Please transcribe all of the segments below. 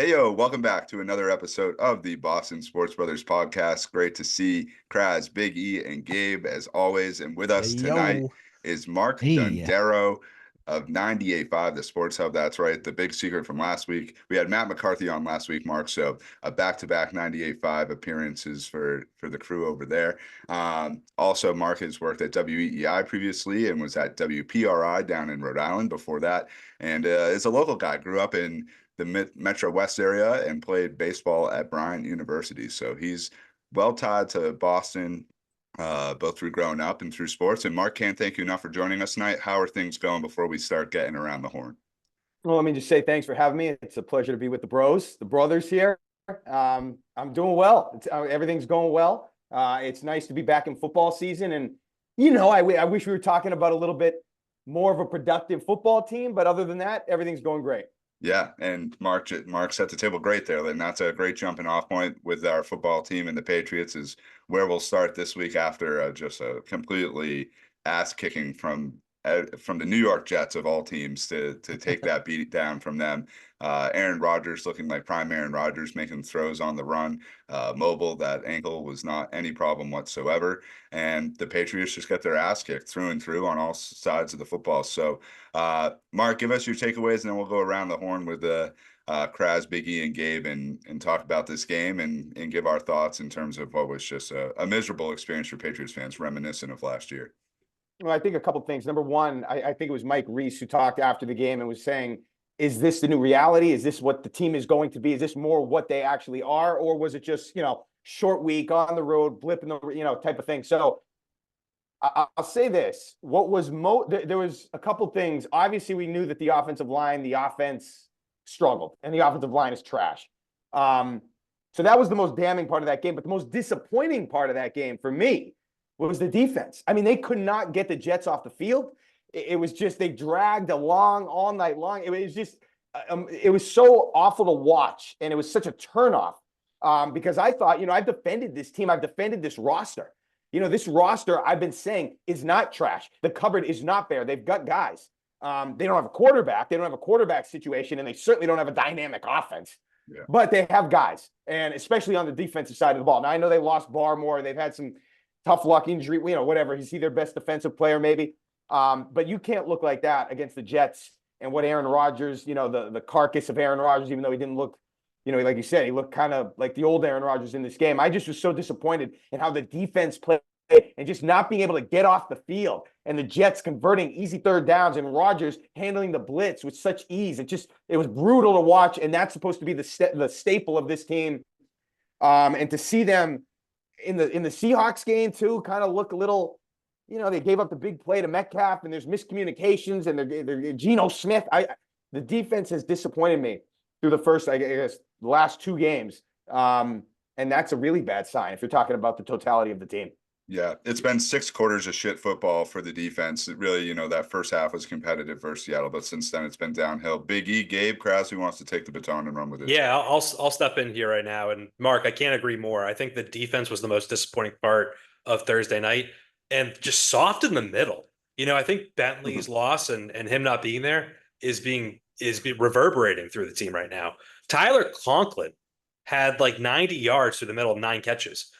Hey, yo, welcome back to another episode of the Boston Sports Brothers podcast. Great to see Kraz, Big E, and Gabe as always. And with Hey, us tonight yo. is Mark Hey. Dondero of 98.5, the Sports Hub. That's right, the big secret from last week. We had Matt McCarthy on last week, Mark. So a back-to-back 98.5 appearances for the crew over there. Also, Mark has worked at WEEI previously and was at WPRI down in Rhode Island before that. And is a local guy, grew up in the Metro West area and played baseball at Bryant University. So he's well tied to Boston, both through growing up and through sports. And Mark, can't thank you enough for joining us tonight. How are things going before we start getting around the horn? Well, let me just say thanks for having me. It's a pleasure to be with the brothers here. I'm doing well. Everything's going well. It's nice to be back in football season. And, I wish we were talking about a little bit more of a productive football team. But other than that, everything's going great. Yeah, and Mark set the table great there, and that's a great jumping off point with our football team and the Patriots is where we'll start this week after just a completely ass kicking from the New York Jets of all teams to take that beat down from them. Aaron Rodgers looking like prime Aaron Rodgers, making throws on the run, mobile. That ankle was not any problem whatsoever, and the Patriots just got their ass kicked through and through on all sides of the football. So Mark, give us your takeaways, and then we'll go around the horn with Kraz, Biggie, and Gabe, and talk about this game and give our thoughts in terms of what was just a miserable experience for Patriots fans, reminiscent of last year. Well, I think a couple of things. Number one, I think it was Mike Reese who talked after the game and was saying, is this the new reality? Is this what the team is going to be? Is this more what they actually are? Or was it just, short week on the road, blip in the, type of thing? So I'll say this. There was a couple things. Obviously, we knew that the offense struggled, and the offensive line is trash. So that was the most damning part of that game. But the most disappointing part of that game for me was the defense. I mean, they could not get the Jets off the field. It was just, they dragged along all night long. It was just, it was so awful to watch. And it was such a turnoff because I thought, I've defended this team. I've defended this roster. This roster, I've been saying, is not trash. The cupboard is not bare. They've got guys. They don't have a quarterback. They don't have a quarterback situation, and they certainly don't have a dynamic offense. Yeah. But they have guys, and especially on the defensive side of the ball. Now, I know they lost Barmore. They've had some tough luck injury, whatever. Is he their best defensive player, maybe? But you can't look like that against the Jets and what Aaron Rodgers, the carcass of Aaron Rodgers, even though he didn't look, like you said, he looked kind of like the old Aaron Rodgers in this game. I just was so disappointed in how the defense played and just not being able to get off the field, and the Jets converting easy third downs and Rodgers handling the blitz with such ease. It was brutal to watch, and that's supposed to be the staple of this team. And to see them in the Seahawks game too, kind of look a little, they gave up the big play to Metcalf, and there's miscommunications, and they're Geno Smith. The defense has disappointed me through the first, I guess, the last two games. And that's a really bad sign if you're talking about the totality of the team. Yeah, it's been 6 quarters of shit football for the defense. It really, that first half was competitive versus Seattle, but since then it's been downhill. Big E, Gabe, Krause, who wants to take the baton and run with it? Yeah, I'll step in here right now. And Mark, I can't agree more. I think the defense was the most disappointing part of Thursday night, and just soft in the middle. I think Bentley's loss and him not being there is reverberating through the team right now. Tyler Conklin had like 90 yards through the middle of 9 catches.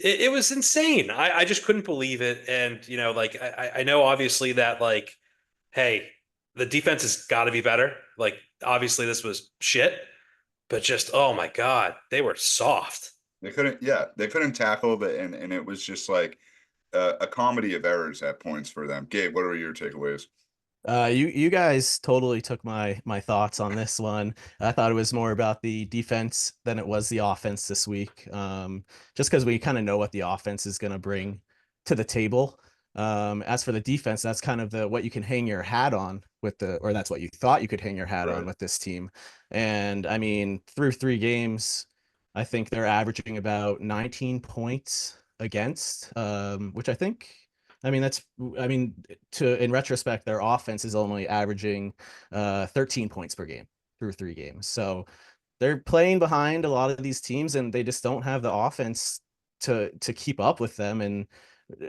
It was insane. I just couldn't believe it. And, I know obviously that, like, hey, the defense has got to be better. Like, obviously this was shit, but just, oh my God, they were soft. They couldn't tackle, but and it was just like a comedy of errors at points for them. Gabe, what are your takeaways? You guys totally took my thoughts on this one. I thought it was more about the defense than it was the offense this week. Just because we kind of know what the offense is going to bring to the table. As for the defense, that's kind of what you can hang your hat on or that's what you thought you could hang your hat on with this team. And I mean, through 3 games, I think they're averaging about 19 points against, which in retrospect, their offense is only averaging 13 points per game through 3 games. So they're playing behind a lot of these teams, and they just don't have the offense to keep up with them. And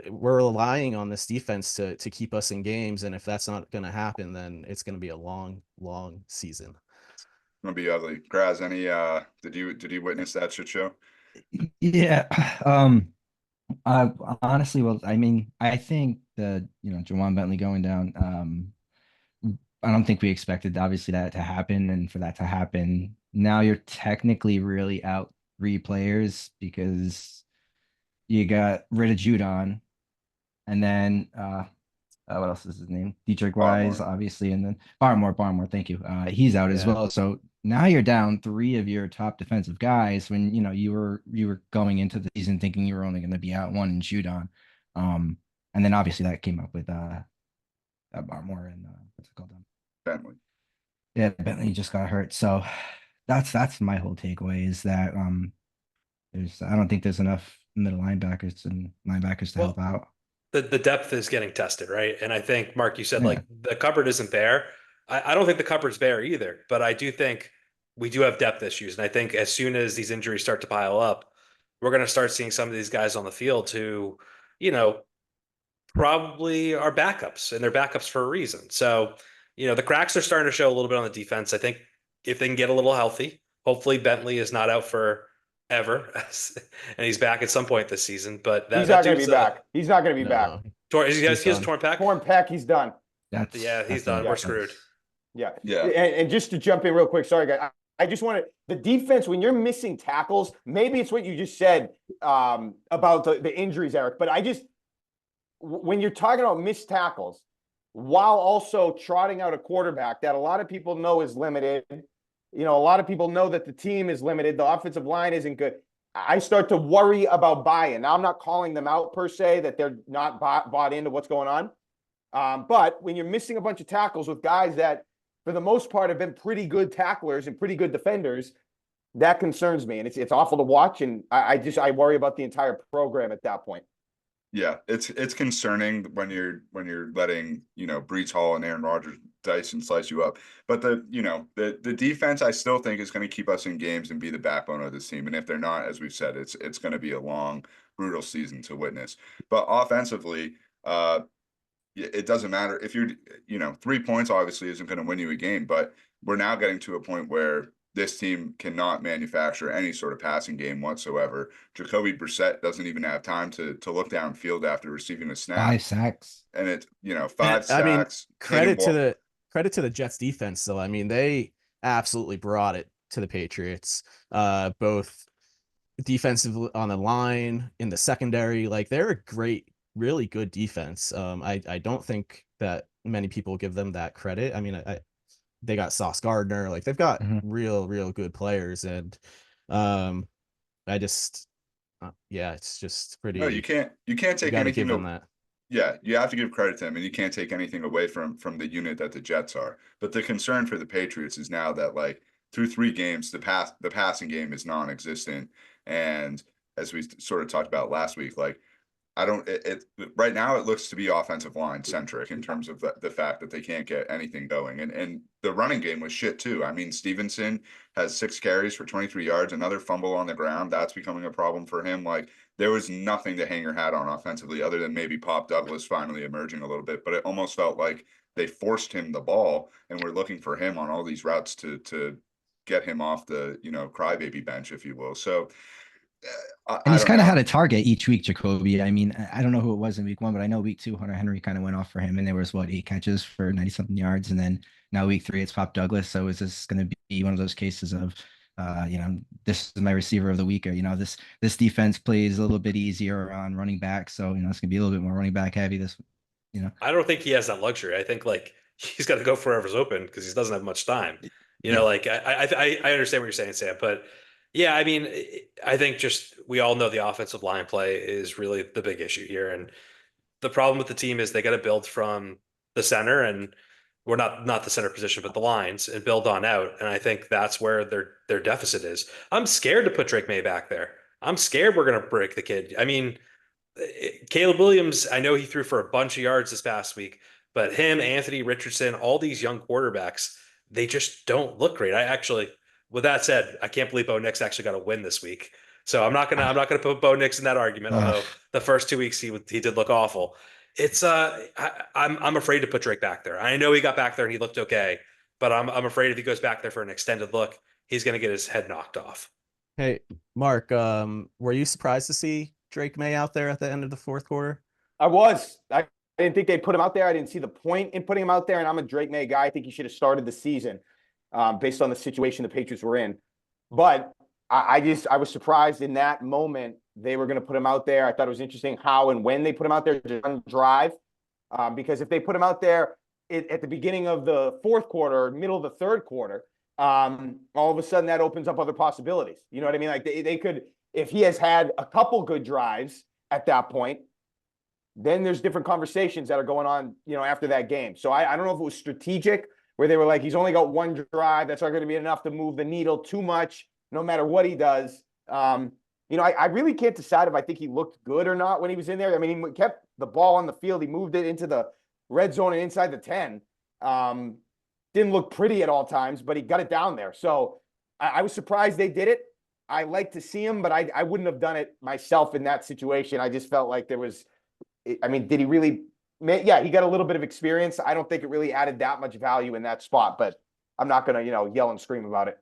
we're relying on this defense to keep us in games. And if that's not going to happen, then it's going to be a long, long season. Gonna be ugly. Graz, any did you witness that shit show? Yeah. I honestly, well, I mean, I think the Jawan Bentley going down. I don't think we expected obviously that to happen, and for that to happen, now you're technically really out three players because you got rid of Judon, and then what else is his name? Dietrich Wise, Barmore. obviously, and then Barmore. Thank you. He's out as Yeah. well. So now you're down three of your top defensive guys when you were going into the season thinking you were only going to be out one and shoot on. And then obviously that came up with Barmore and what's it called? Bentley. Yeah, Bentley just got hurt. So that's my whole takeaway is that I don't think there's enough middle linebackers and linebackers to help out. The depth is getting tested, right? And I think, Mark, you said Yeah. like the cupboard isn't bare. I don't think the cupboard's bare either, but I do think we do have depth issues. And I think as soon as these injuries start to pile up, we're going to start seeing some of these guys on the field who, probably are backups, and they're backups for a reason. So, the cracks are starting to show a little bit on the defense. I think if they can get a little healthy, hopefully Bentley is not out for ever, and he's back at some point this season. But He's not going to be back. He's not going to be back. He has a torn pec. Torn pec. He's done. He's done. We're screwed. Yeah. Yeah. And just to jump in real quick, sorry guys. I just want to the defense when you're missing tackles. Maybe it's what you just said about the injuries, Eric. But when you're talking about missed tackles, while also trotting out a quarterback that a lot of people know is limited. A lot of people know that the team is limited. The offensive line isn't good. I start to worry about buy-in. Now, I'm not calling them out per se, that they're not bought into what's going on. But when you're missing a bunch of tackles with guys that, for the most part, have been pretty good tacklers and pretty good defenders, that concerns me. And it's awful to watch. And I worry about the entire program at that point. Yeah, it's concerning when you're letting Brees Hall and Aaron Rodgers dice and slice you up. But the defense I still think is going to keep us in games and be the backbone of this team. And if they're not, as we've said, it's going to be a long, brutal season to witness. But offensively, it doesn't matter if 3 points obviously isn't going to win you a game. But we're now getting to a point where this team cannot manufacture any sort of passing game whatsoever. Jacoby Brissett doesn't even have time to look downfield after receiving a snap. 5 sacks. And it's 5 sacks. I mean, credit to the Jets defense, though. I mean, they absolutely brought it to the Patriots. Both defensive on the line, in the secondary, like they're a great, really good defense. I don't think that many people give them that credit. I mean, they got Sauce Gardner, like they've got real good players, and it's just pretty. No, you can't take anything on that. Yeah, you have to give credit to them, and you can't take anything away from the unit that the Jets are. But the concern for the Patriots is now that through 3 games, the passing game is non-existent, and as we sort of talked about last week, right now it looks to be offensive line centric in terms of the fact that they can't get anything going. And the running game was shit too. I mean, Stevenson has 6 carries for 23 yards, another fumble on the ground. That's becoming a problem for him. There was nothing to hang your hat on offensively other than maybe Pop Douglas finally emerging a little bit, but it almost felt like they forced him the ball and we're looking for him on all these routes to get him off the, crybaby bench, if you will. So and he's kind of had a target each week, Jacoby. I mean, I don't know who it was in week 1, but I know week 2, Hunter Henry kind of went off for him, and there was 8 catches for 90-something yards, and then now week 3 it's Pop Douglas. So is this going to be one of those cases of, this is my receiver of the week, or this defense plays a little bit easier on running back, so it's gonna be a little bit more running back heavy this. I don't think he has that luxury. I think he's got to go wherever's open because he doesn't have much time. I understand what you're saying, Sam, but. Yeah, I mean, I think just we all know the offensive line play is really the big issue here. And the problem with the team is they got to build from the center, and we're not the center position, but the lines, and build on out. And I think that's where their deficit is. I'm scared to put Drake May back there. I'm scared we're going to break the kid. I mean, Caleb Williams, I know he threw for a bunch of yards this past week, but him, Anthony Richardson, all these young quarterbacks, they just don't look great. With that said, I can't believe Bo Nix actually got a win this week. So I'm not gonna put Bo Nix in that argument. Although the first 2 weeks he did look awful. It's I'm afraid to put Drake back there. I know he got back there and he looked okay, but I'm afraid if he goes back there for an extended look, he's going to get his head knocked off. Hey, Mark, were you surprised to see Drake May out there at the end of the fourth quarter? I was. I didn't think they'd put him out there. I didn't see the point in putting him out there, and I'm a Drake May guy. I think he should have started the season based on the situation the Patriots were in. But I was surprised in that moment they were going to put him out there. I thought it was interesting how and when they put him out there to run drive, because if they put him out there at the beginning of the fourth quarter, middle of the third quarter, all of a sudden that opens up other possibilities. You know what I mean? Like they could, if he has had a couple good drives at that point, then there's different conversations that are going on, after that game. So I don't know if it was strategic where they were like, he's only got one drive. That's not going to be enough to move the needle too much, no matter what he does. I really can't decide if I think he looked good or not when he was in there. I mean, he kept the ball on the field. He moved it into the red zone and inside the 10. Didn't look pretty at all times, but he got it down there. So I was surprised they did it. I like to see him, but I wouldn't have done it myself in that situation. I just felt like there was, did he really? Yeah, he got a little bit of experience. I don't think it really added that much value in that spot, but I'm not going to, yell and scream about it.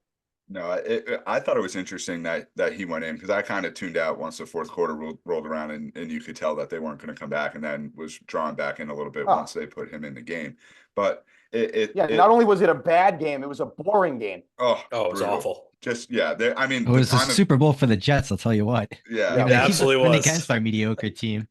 No, I thought it was interesting that he went in, because I kind of tuned out once the fourth quarter rolled around, and you could tell that they weren't going to come back, and then was drawn back in a little bit once they put him in the game. But not only was it a bad game, it was a boring game. Oh, it was awful. Just it was a Super Bowl for the Jets. I'll tell you what. Yeah, it absolutely was against our mediocre team.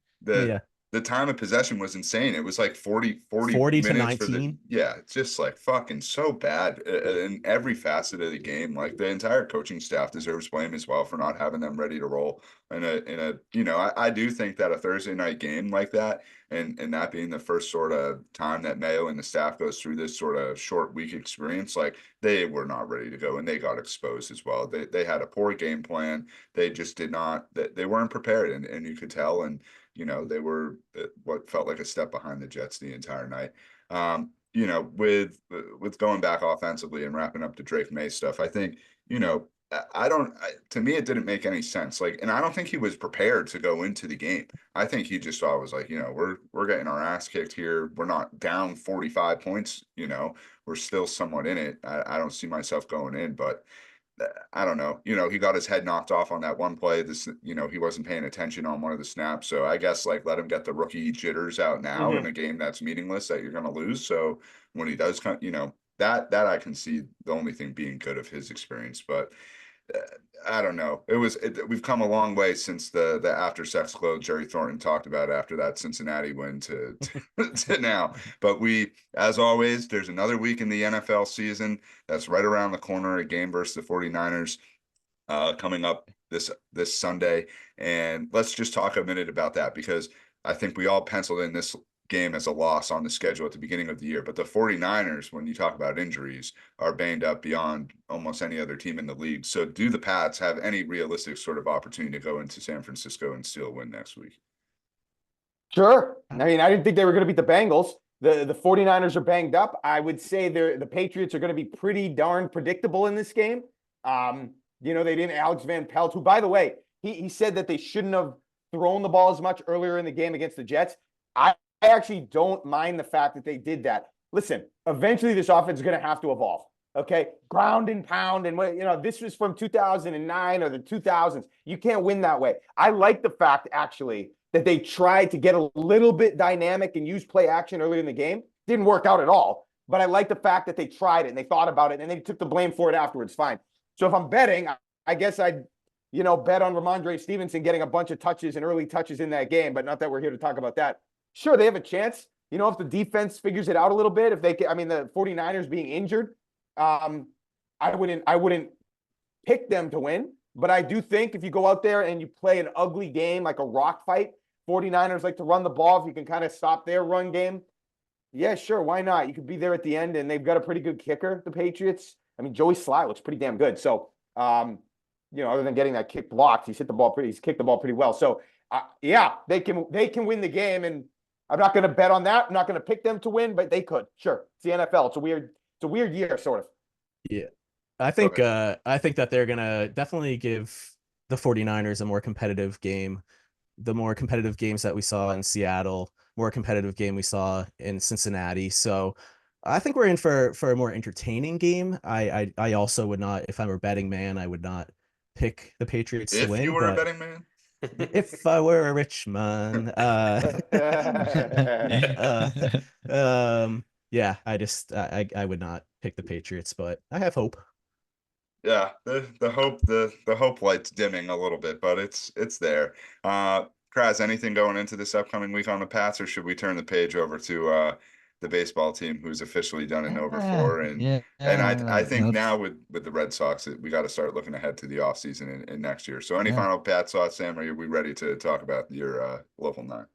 The time of possession was insane. It was like 40 minutes to 19. It's just like fucking so bad in every facet of the game. Like the entire coaching staff deserves blame as well for not having them ready to roll in a I do think that a Thursday night game like that, and that being the first sort of time that Mayo and the staff goes through this sort of short week experience, like they were not ready to go, and they got exposed as well. They had a poor game plan. They just did not, they weren't prepared, and you could tell. And they were what felt like a step behind the Jets the entire night. With going back offensively and wrapping up the Drake May stuff, I think, to me, it didn't make any sense. Like, and I don't think he was prepared to go into the game. I think he just thought it was like, we're getting our ass kicked here. We're not down 45 points. We're still somewhat in it. I don't see myself going in, but I don't know. He got his head knocked off on that one play. He wasn't paying attention on one of the snaps. So I guess let him get the rookie jitters out now in a game that's meaningless that you're going to lose. So when he does come, that I can see the only thing being good of his experience. But I don't know. We've come a long way since the after sex glow Jerry Thornton talked about after that Cincinnati win to now. But as always, there's another week in the NFL season that's right around the corner. A game versus the 49ers coming up this Sunday. And let's just talk a minute about that, because I think we all penciled in this game as a loss on the schedule at the beginning of the year. But the 49ers, when you talk about injuries, are banged up beyond almost any other team in the league. So do the Pats have any realistic sort of opportunity to go into San Francisco and still win next week? Sure. I didn't think they were going to beat the Bengals. The 49ers are banged up. I would say the Patriots are going to be pretty darn predictable in this game. They didn't Alex Van Pelt, who, by the way, he said that they shouldn't have thrown the ball as much earlier in the game against the Jets. I actually don't mind the fact that they did that. Listen, eventually this offense is going to have to evolve. Okay, ground and pound, and this was from 2009 or the 2000s. You can't win that way. I like the fact actually that they tried to get a little bit dynamic and use play action earlier in the game. Didn't work out at all, but I like the fact that they tried it and they thought about it and they took the blame for it afterwards. Fine. So if I'm betting, I guess I'd bet on Ramondre Stevenson getting a bunch of touches and early touches in that game, but not that we're here to talk about that. Sure, they have a chance. If the defense figures it out a little bit, if they can, the 49ers being injured, I wouldn't pick them to win. But I do think if you go out there and you play an ugly game, like a rock fight, 49ers like to run the ball. If you can kind of stop their run game, yeah, sure, why not? You could be there at the end, and they've got a pretty good kicker, the Patriots. Joey Sly looks pretty damn good. So, other than getting that kick blocked, he's kicked the ball pretty well. So, they can win the game, and I'm not going to bet on that. I'm not going to pick them to win, but they could. Sure. It's the NFL. It's a weird year, sort of. Yeah. I think that they're going to definitely give the 49ers a more competitive game. The more competitive games that we saw in Seattle, more competitive game we saw in Cincinnati. So I think we're in for a more entertaining game. I also would not, if I were a betting man, I would not pick the Patriots to If you win. were a But betting man, if I were a rich man, uh, yeah, I would not pick the Patriots, but I have hope. yeah, the hope light's dimming a little bit, but it's there. Kraz, anything going into this upcoming week on the Pats, or should we turn the page over to the baseball team, who's officially done in over four? And I think let's, now with the Red Sox, we got to start looking ahead to the offseason and next year. So any yeah. final Pats thoughts, Sam? Are we ready to talk about your local nine?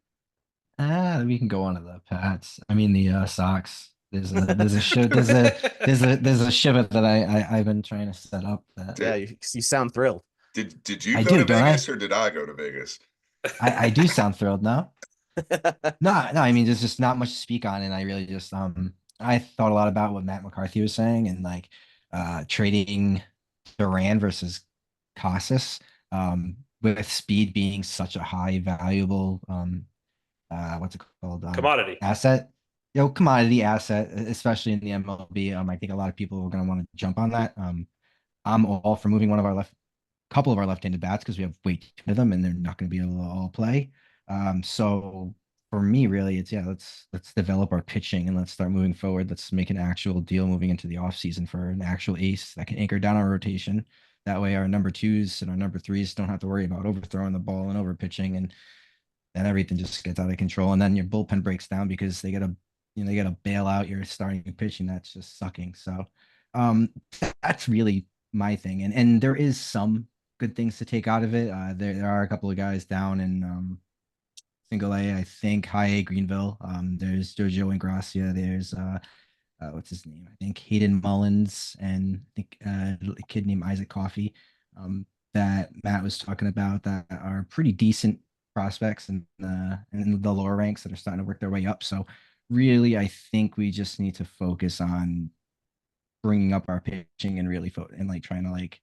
We can go on to the Pats. I mean the Sox. There's a shiv there's a shiver that I've been trying to set up that Yeah, you sound thrilled. Did you I go do, to don't I? Vegas or did I go to Vegas? I do sound thrilled now. No, I mean there's just not much to speak on, and I really just I thought a lot about what Matt McCarthy was saying and like trading Duran versus Casas with speed being such a high valuable what's it called Commodity. asset, commodity asset, especially in the MLB. I think a lot of people are going to want to jump on that. I'm all for moving couple of our left-handed bats because we have way too many of them and they're not going to be able to all play. So for me, really, it's let's develop our pitching and let's start moving forward. Let's make an actual deal moving into the offseason for an actual ace that can anchor down our rotation. That way our number twos and our number threes don't have to worry about overthrowing the ball and over pitching, and then everything just gets out of control. And then your bullpen breaks down because they gotta bail out your starting pitching that's just sucking. So that's really my thing. And there is some good things to take out of it. There are a couple of guys down in single A, I think high A Greenville. There's Jojo Ingracia. There's what's his name? I think Hayden Mullins, and I think a kid named Isaac Coffey that Matt was talking about that are pretty decent prospects in the lower ranks that are starting to work their way up. So really, I think we just need to focus on bringing up our pitching and really and like trying to like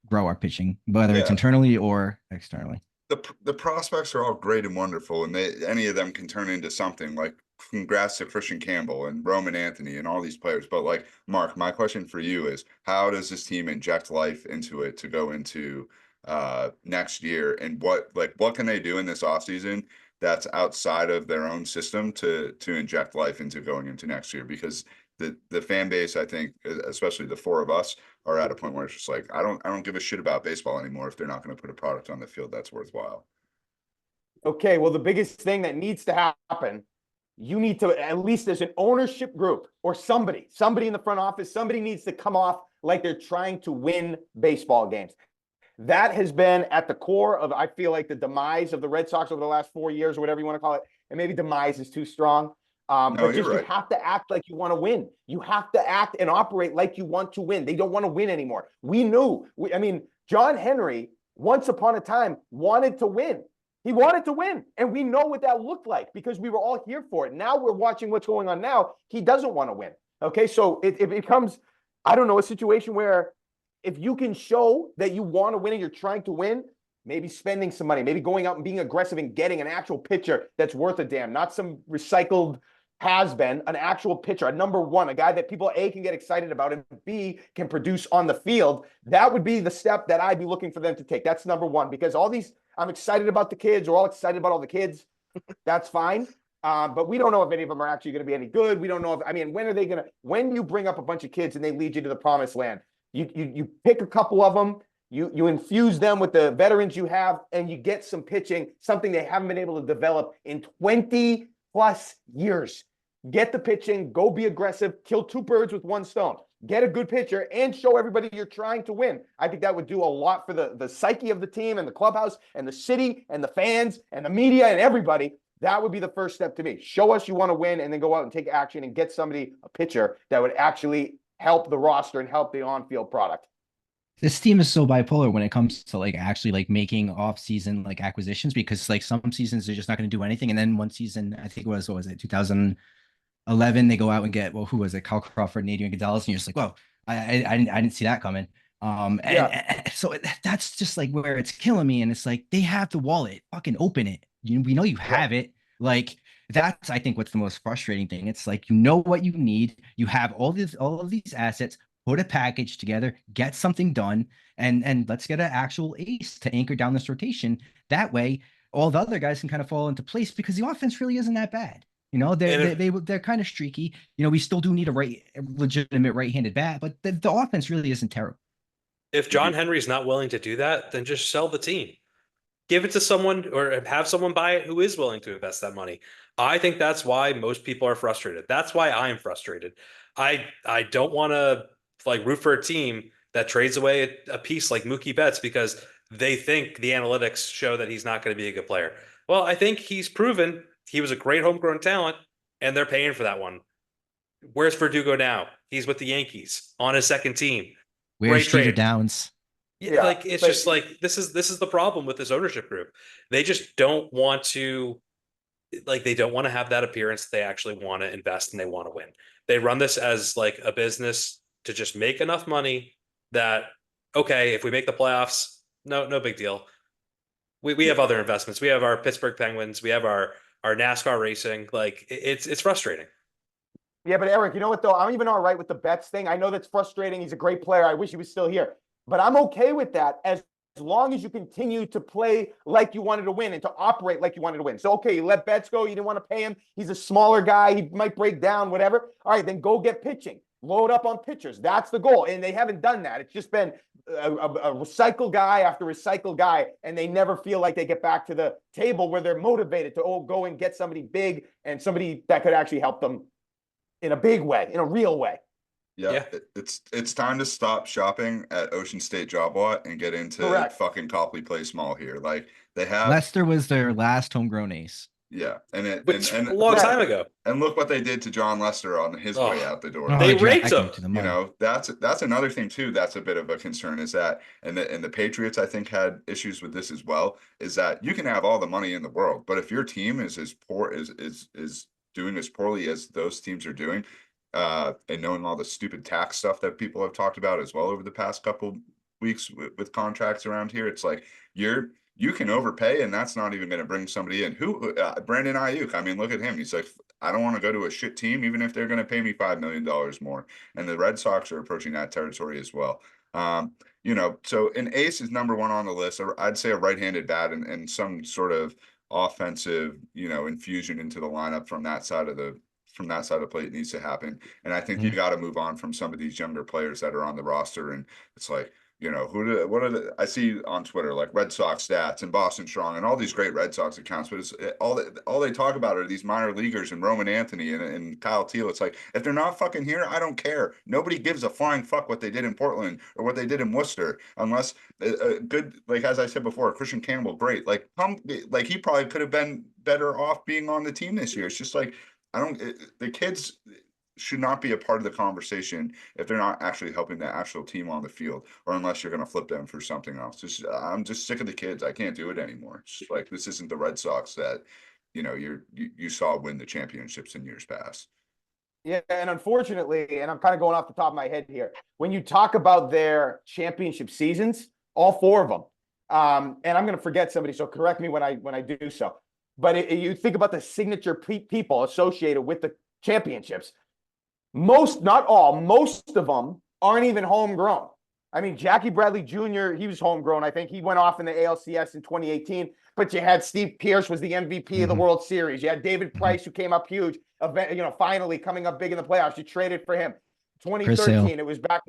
grow our pitching, whether it's internally or externally. The prospects are all great and wonderful, and any of them can turn into something. Like, congrats to Christian Campbell and Roman Anthony and all these players. But like, Mark, my question for you is, how does this team inject life into it to go into next year? And what can they do in this offseason that's outside of their own system to inject life into going into next year? Because the fan base, I think, especially the four of us, are at a point where it's just like, I don't give a shit about baseball anymore if they're not going to put a product on the field that's worthwhile. Okay, well, the biggest thing that needs to happen, you need to, at least as an ownership group or somebody in the front office, somebody needs to come off like they're trying to win baseball games. That has been at the core of, I feel like, the demise of the Red Sox over the last 4 years, or whatever you want to call it. And maybe demise is too strong. But just you have to act like you want to win. You have to act and operate like you want to win. They don't want to win anymore. We knew. I mean, John Henry, once upon a time, wanted to win. He wanted to win. And we know what that looked like because we were all here for it. Now we're watching what's going on now. He doesn't want to win. Okay, so it becomes, I don't know, a situation where if you can show that you want to win and you're trying to win, maybe spending some money, maybe going out and being aggressive and getting an actual pitcher that's worth a damn, not some recycled has-been, an actual pitcher, a number one, a guy that people A, can get excited about, and B, can produce on the field. That would be the step that I'd be looking for them to take. That's number one, because all these, I'm excited about the kids. We're all excited about all the kids. That's fine. But we don't know if any of them are actually going to be any good. We don't know if, I mean, when you bring up a bunch of kids and they lead you to the promised land, you pick a couple of them, you infuse them with the veterans you have, and you get some pitching, something they haven't been able to develop in 20 plus years. Get the pitching, go be aggressive, kill two birds with one stone. Get a good pitcher and show everybody you're trying to win. I think that would do a lot for the psyche of the team and the clubhouse and the city and the fans and the media and everybody. That would be the first step to me. Show us you want to win, and then go out and take action and get somebody, a pitcher, that would actually help the roster and help the on-field product. This team is so bipolar when it comes to like actually like making off-season like acquisitions, because like some seasons they're just not going to do anything, and then one season, I think it was, what was it, 2011, they go out and get, well, who was it, Kyle Crawford and Adrian Gonzalez, and you're just like, whoa, I didn't see that coming. And so that's just like where it's killing me. And it's like, they have the wallet, fucking open it. We know you have it. Like, That's, I think, what's the most frustrating thing. It's like, you know what you need. You have all of these assets, put a package together, get something done, and let's get an actual ace to anchor down this rotation. That way, all the other guys can kind of fall into place because the offense really isn't that bad. You know, they're kind of streaky. You know, we still do need a legitimate right-handed bat, but the offense really isn't terrible. If John Henry's not willing to do that, then just sell the team. Give it to someone or have someone buy it who is willing to invest that money. I think that's why most people are frustrated. That's why I'm frustrated. I don't want to like root for a team that trades away a piece like Mookie Betts because they think the analytics show that he's not going to be a good player. Well, I think he's proven he was a great homegrown talent, and they're paying for that one. Where's Verdugo now? He's with the Yankees on his second team. Where's Jeter Downs? Yeah, like it's just like this is the problem with this ownership group. They just don't want to they don't want to have that appearance. They actually want to invest and they want to win. They run this as like a business to just make enough money that okay, if we make the playoffs, no big deal. We have other investments. We have our Pittsburgh Penguins, we have our NASCAR racing. Like it's frustrating. Yeah, but Eric, you know what though? I'm even all right with the Betts thing. I know that's frustrating. He's a great player. I wish he was still here. But I'm okay with that as long as you continue to play like you wanted to win and to operate like you wanted to win. So, okay, you let Betts go. You didn't want to pay him. He's a smaller guy. He might break down, whatever. All right, then go get pitching. Load up on pitchers. That's the goal. And they haven't done that. It's just been a recycle guy after recycle guy, and they never feel like they get back to the table where they're motivated to go and get somebody big and somebody that could actually help them in a big way, in a real way. Yeah. It's time to stop shopping at Ocean State Job Lot and get into fucking Copley Place Mall here. Like they have Lester was their last homegrown ace. Yeah, and a long time ago. And look what they did to John Lester on his way out the door. They raped him. You know, that's another thing too. That's a bit of a concern is that, and the Patriots I think had issues with this as well. Is that you can have all the money in the world, but if your team is as poor is doing as poorly as those teams are doing, and knowing all the stupid tax stuff that people have talked about as well over the past couple weeks with contracts around here, it's like you can overpay, and that's not even going to bring somebody in. Who Brandon Ayuk? I mean, look at him. He's like, I don't want to go to a shit team, even if they're going to pay me $5 million more. And the Red Sox are approaching that territory as well. You know, so an ace is number one on the list. I'd say a right-handed bat and some sort of offensive, you know, infusion into the lineup from that side of the plate needs to happen. And I think you got to move on from some of these younger players that are on the roster. And it's like, you know, I see on Twitter, like Red Sox stats and Boston Strong and all these great Red Sox accounts, but it's all they talk about are these minor leaguers and Roman Anthony and Kyle Teal. It's like, if they're not fucking here, I don't care. Nobody gives a flying fuck what they did in Portland or what they did in Worcester, unless good, like, as I said before, Christian Campbell, great. Like he probably could have been better off being on the team this year. It's just like, the kids should not be a part of the conversation if they're not actually helping the actual team on the field, or unless you're going to flip them for something else. I'm just sick of the kids. I can't do it anymore. It's like, this isn't the Red Sox that, you know, you saw win the championships in years past. Yeah, and unfortunately, and I'm kind of going off the top of my head here, when you talk about their championship seasons, all four of them, and I'm going to forget somebody, so correct me when I do so. But you think about the signature people associated with the championships. Most, not all, most of them aren't even homegrown. I mean, Jackie Bradley Jr., he was homegrown. I think he went off in the ALCS in 2018. But you had Steve Pearce was the MVP of the World Series. You had David Price, who came up huge, you know, finally coming up big in the playoffs. You traded for him. 2013, it was back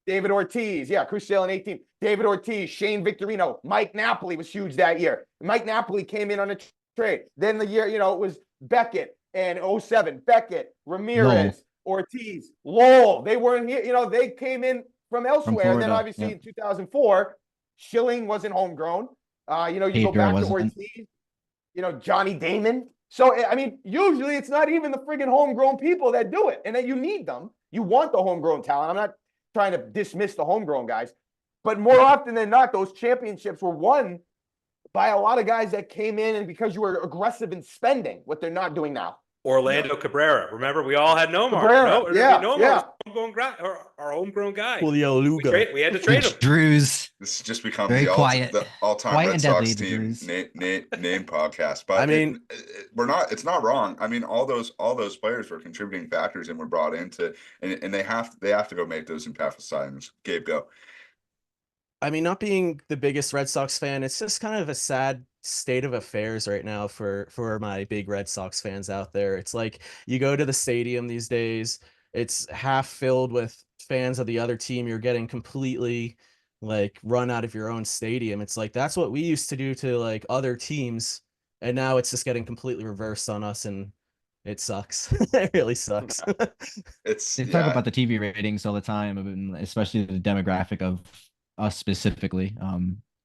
David Ortiz. Yeah, Chris Sale in 18. David Ortiz, Shane Victorino, Mike Napoli was huge that year. Mike Napoli came in on a trade. Then the year, you know, it was Beckett and 07. Beckett, Ramirez, Ortiz, Lowell. They weren't here. You know, they came in from elsewhere. And then obviously in 2004, Schilling wasn't homegrown. You know, you go back to Ortiz, you know, Johnny Damon. So, I mean, usually it's not even the friggin' homegrown people that do it. And then you need them. You want the homegrown talent. I'm not trying to dismiss the homegrown guys. But more often than not, those championships were won by a lot of guys that came in and because you were aggressive in spending, what they're not doing now. Orlando Cabrera. Remember, we all had Nomar. Cabrera, Nomar, our homegrown guy. Julio Lugo. We had to trade him. Drews. This has just become Very quiet. the all-time Quiet Red and Sox deadly, the team Brewers. name podcast. I But mean, it's not wrong. I mean, all those players were contributing factors and were brought into, and they have to go make those impactful signings. Gabe, go. not being the biggest Red Sox fan, it's just kind of a sad state of affairs right now for my big Red Sox fans out there. It's like you go to the stadium these days, it's half filled with fans of the other team. You're getting completely like run out of your own stadium. It's like that's what we used to do to like other teams, and now it's just getting completely reversed on us, and it sucks. It really sucks. It's They talk about the TV ratings all the time, and especially the demographic of us specifically,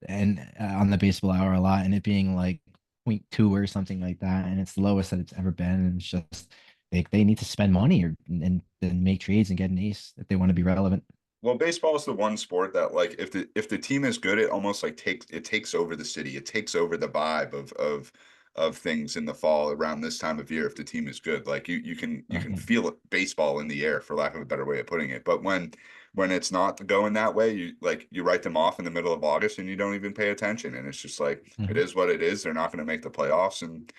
and on the baseball hour a lot, and it being like 0.2 or something like that, and it's the lowest that it's ever been. And it's just they need to spend money and make trades and get an ace if they want to be relevant. Well, baseball is the one sport that, like, if the team is good, it almost like takes over the city. It takes over the vibe of things in the fall around this time of year. If the team is good, like you can feel it, baseball in the air, for lack of a better way of putting it. But when it's not going that way, you write them off in the middle of August and you don't even pay attention. And it's just like it is what it is. They're not going to make the playoffs, and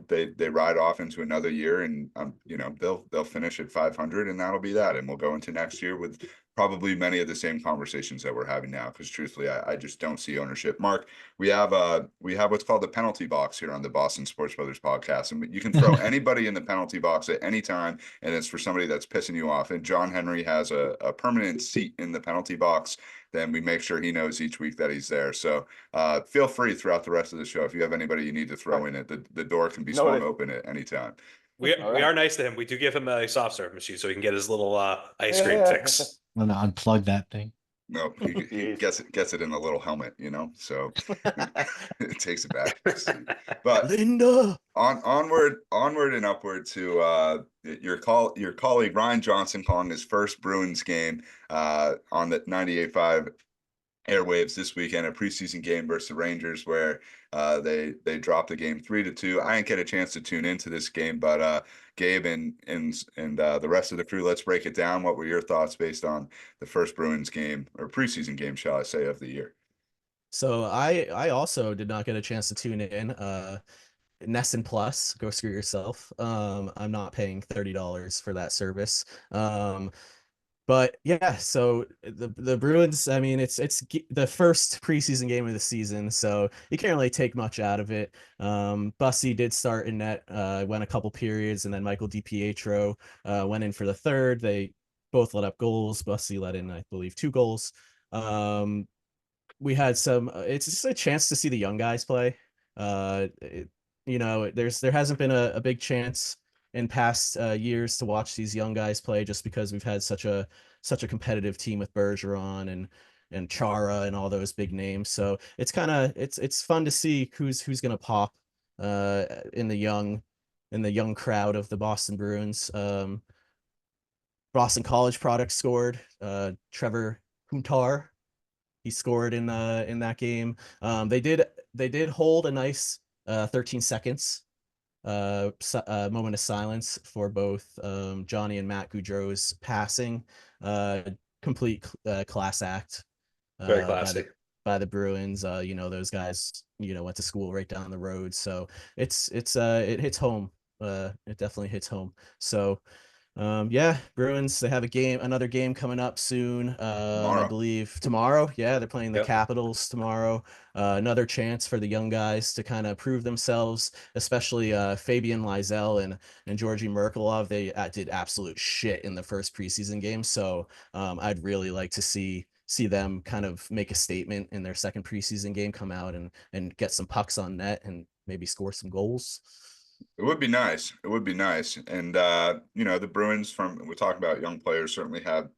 they ride off into another year, and they'll finish at 500, and that'll be that. And we'll go into next year with probably many of the same conversations that we're having now, because truthfully, I just don't see ownership. Mark, we have what's called the penalty box here on the Boston Sports Brothers podcast, and you can throw anybody in the penalty box at any time, and it's for somebody that's pissing you off. And John Henry has a permanent seat in the penalty box. Then we make sure he knows each week that he's there. So feel free throughout the rest of the show, if you have anybody you need to throw in it, the door can be swung open at any time. We are nice to him. We do give him a soft serve machine so he can get his little ice cream fix. I'm gonna unplug that thing. No, he gets it in a little helmet, so it takes it back. But Linda, onward and upward to your colleague Ryan Johnson calling his first Bruins game on the 98.5 airwaves this weekend, a preseason game versus the Rangers, where they dropped the game 3-2. I didn't get a chance to tune into this game, but Gabe and the rest of the crew, let's break it down. What were your thoughts based on the first Bruins game, or preseason game, shall I say, of the year? So I also did not get a chance to tune in. Nesson Plus, go screw yourself. I'm not paying $30 for that service. But yeah, so the Bruins, it's the first preseason game of the season, so you can't really take much out of it. Bussy did start in net, went a couple periods, and then Michael DiPietro went in for the third. They both let up goals. Bussy let in, I believe, 2 goals. We had it's just a chance to see the young guys play. There hasn't been a big chance in past years to watch these young guys play, just because we've had such a competitive team with Bergeron and Chara and all those big names. So it's fun to see who's gonna pop in the young crowd of the Boston Bruins. Boston College product scored. Trevor Huntar, he scored in that game. They did hold a nice 13 seconds moment of silence for both Johnny and Matt Goudreau's passing. Complete class act. Very classy. By the Bruins. Those guys went to school right down the road, so it hits home. It definitely hits home. So Bruins, they have another game coming up soon. I believe tomorrow. Yeah, they're playing the Capitals tomorrow. Another chance for the young guys to kind of prove themselves, especially Fabian Lysell and Georgi Merkulov. They did absolute shit in the first preseason game, so I'd really like to see them kind of make a statement in their second preseason game, come out and get some pucks on net and maybe score some goals. It would be nice. It would be nice. And, the Bruins, we're talking about young players, certainly have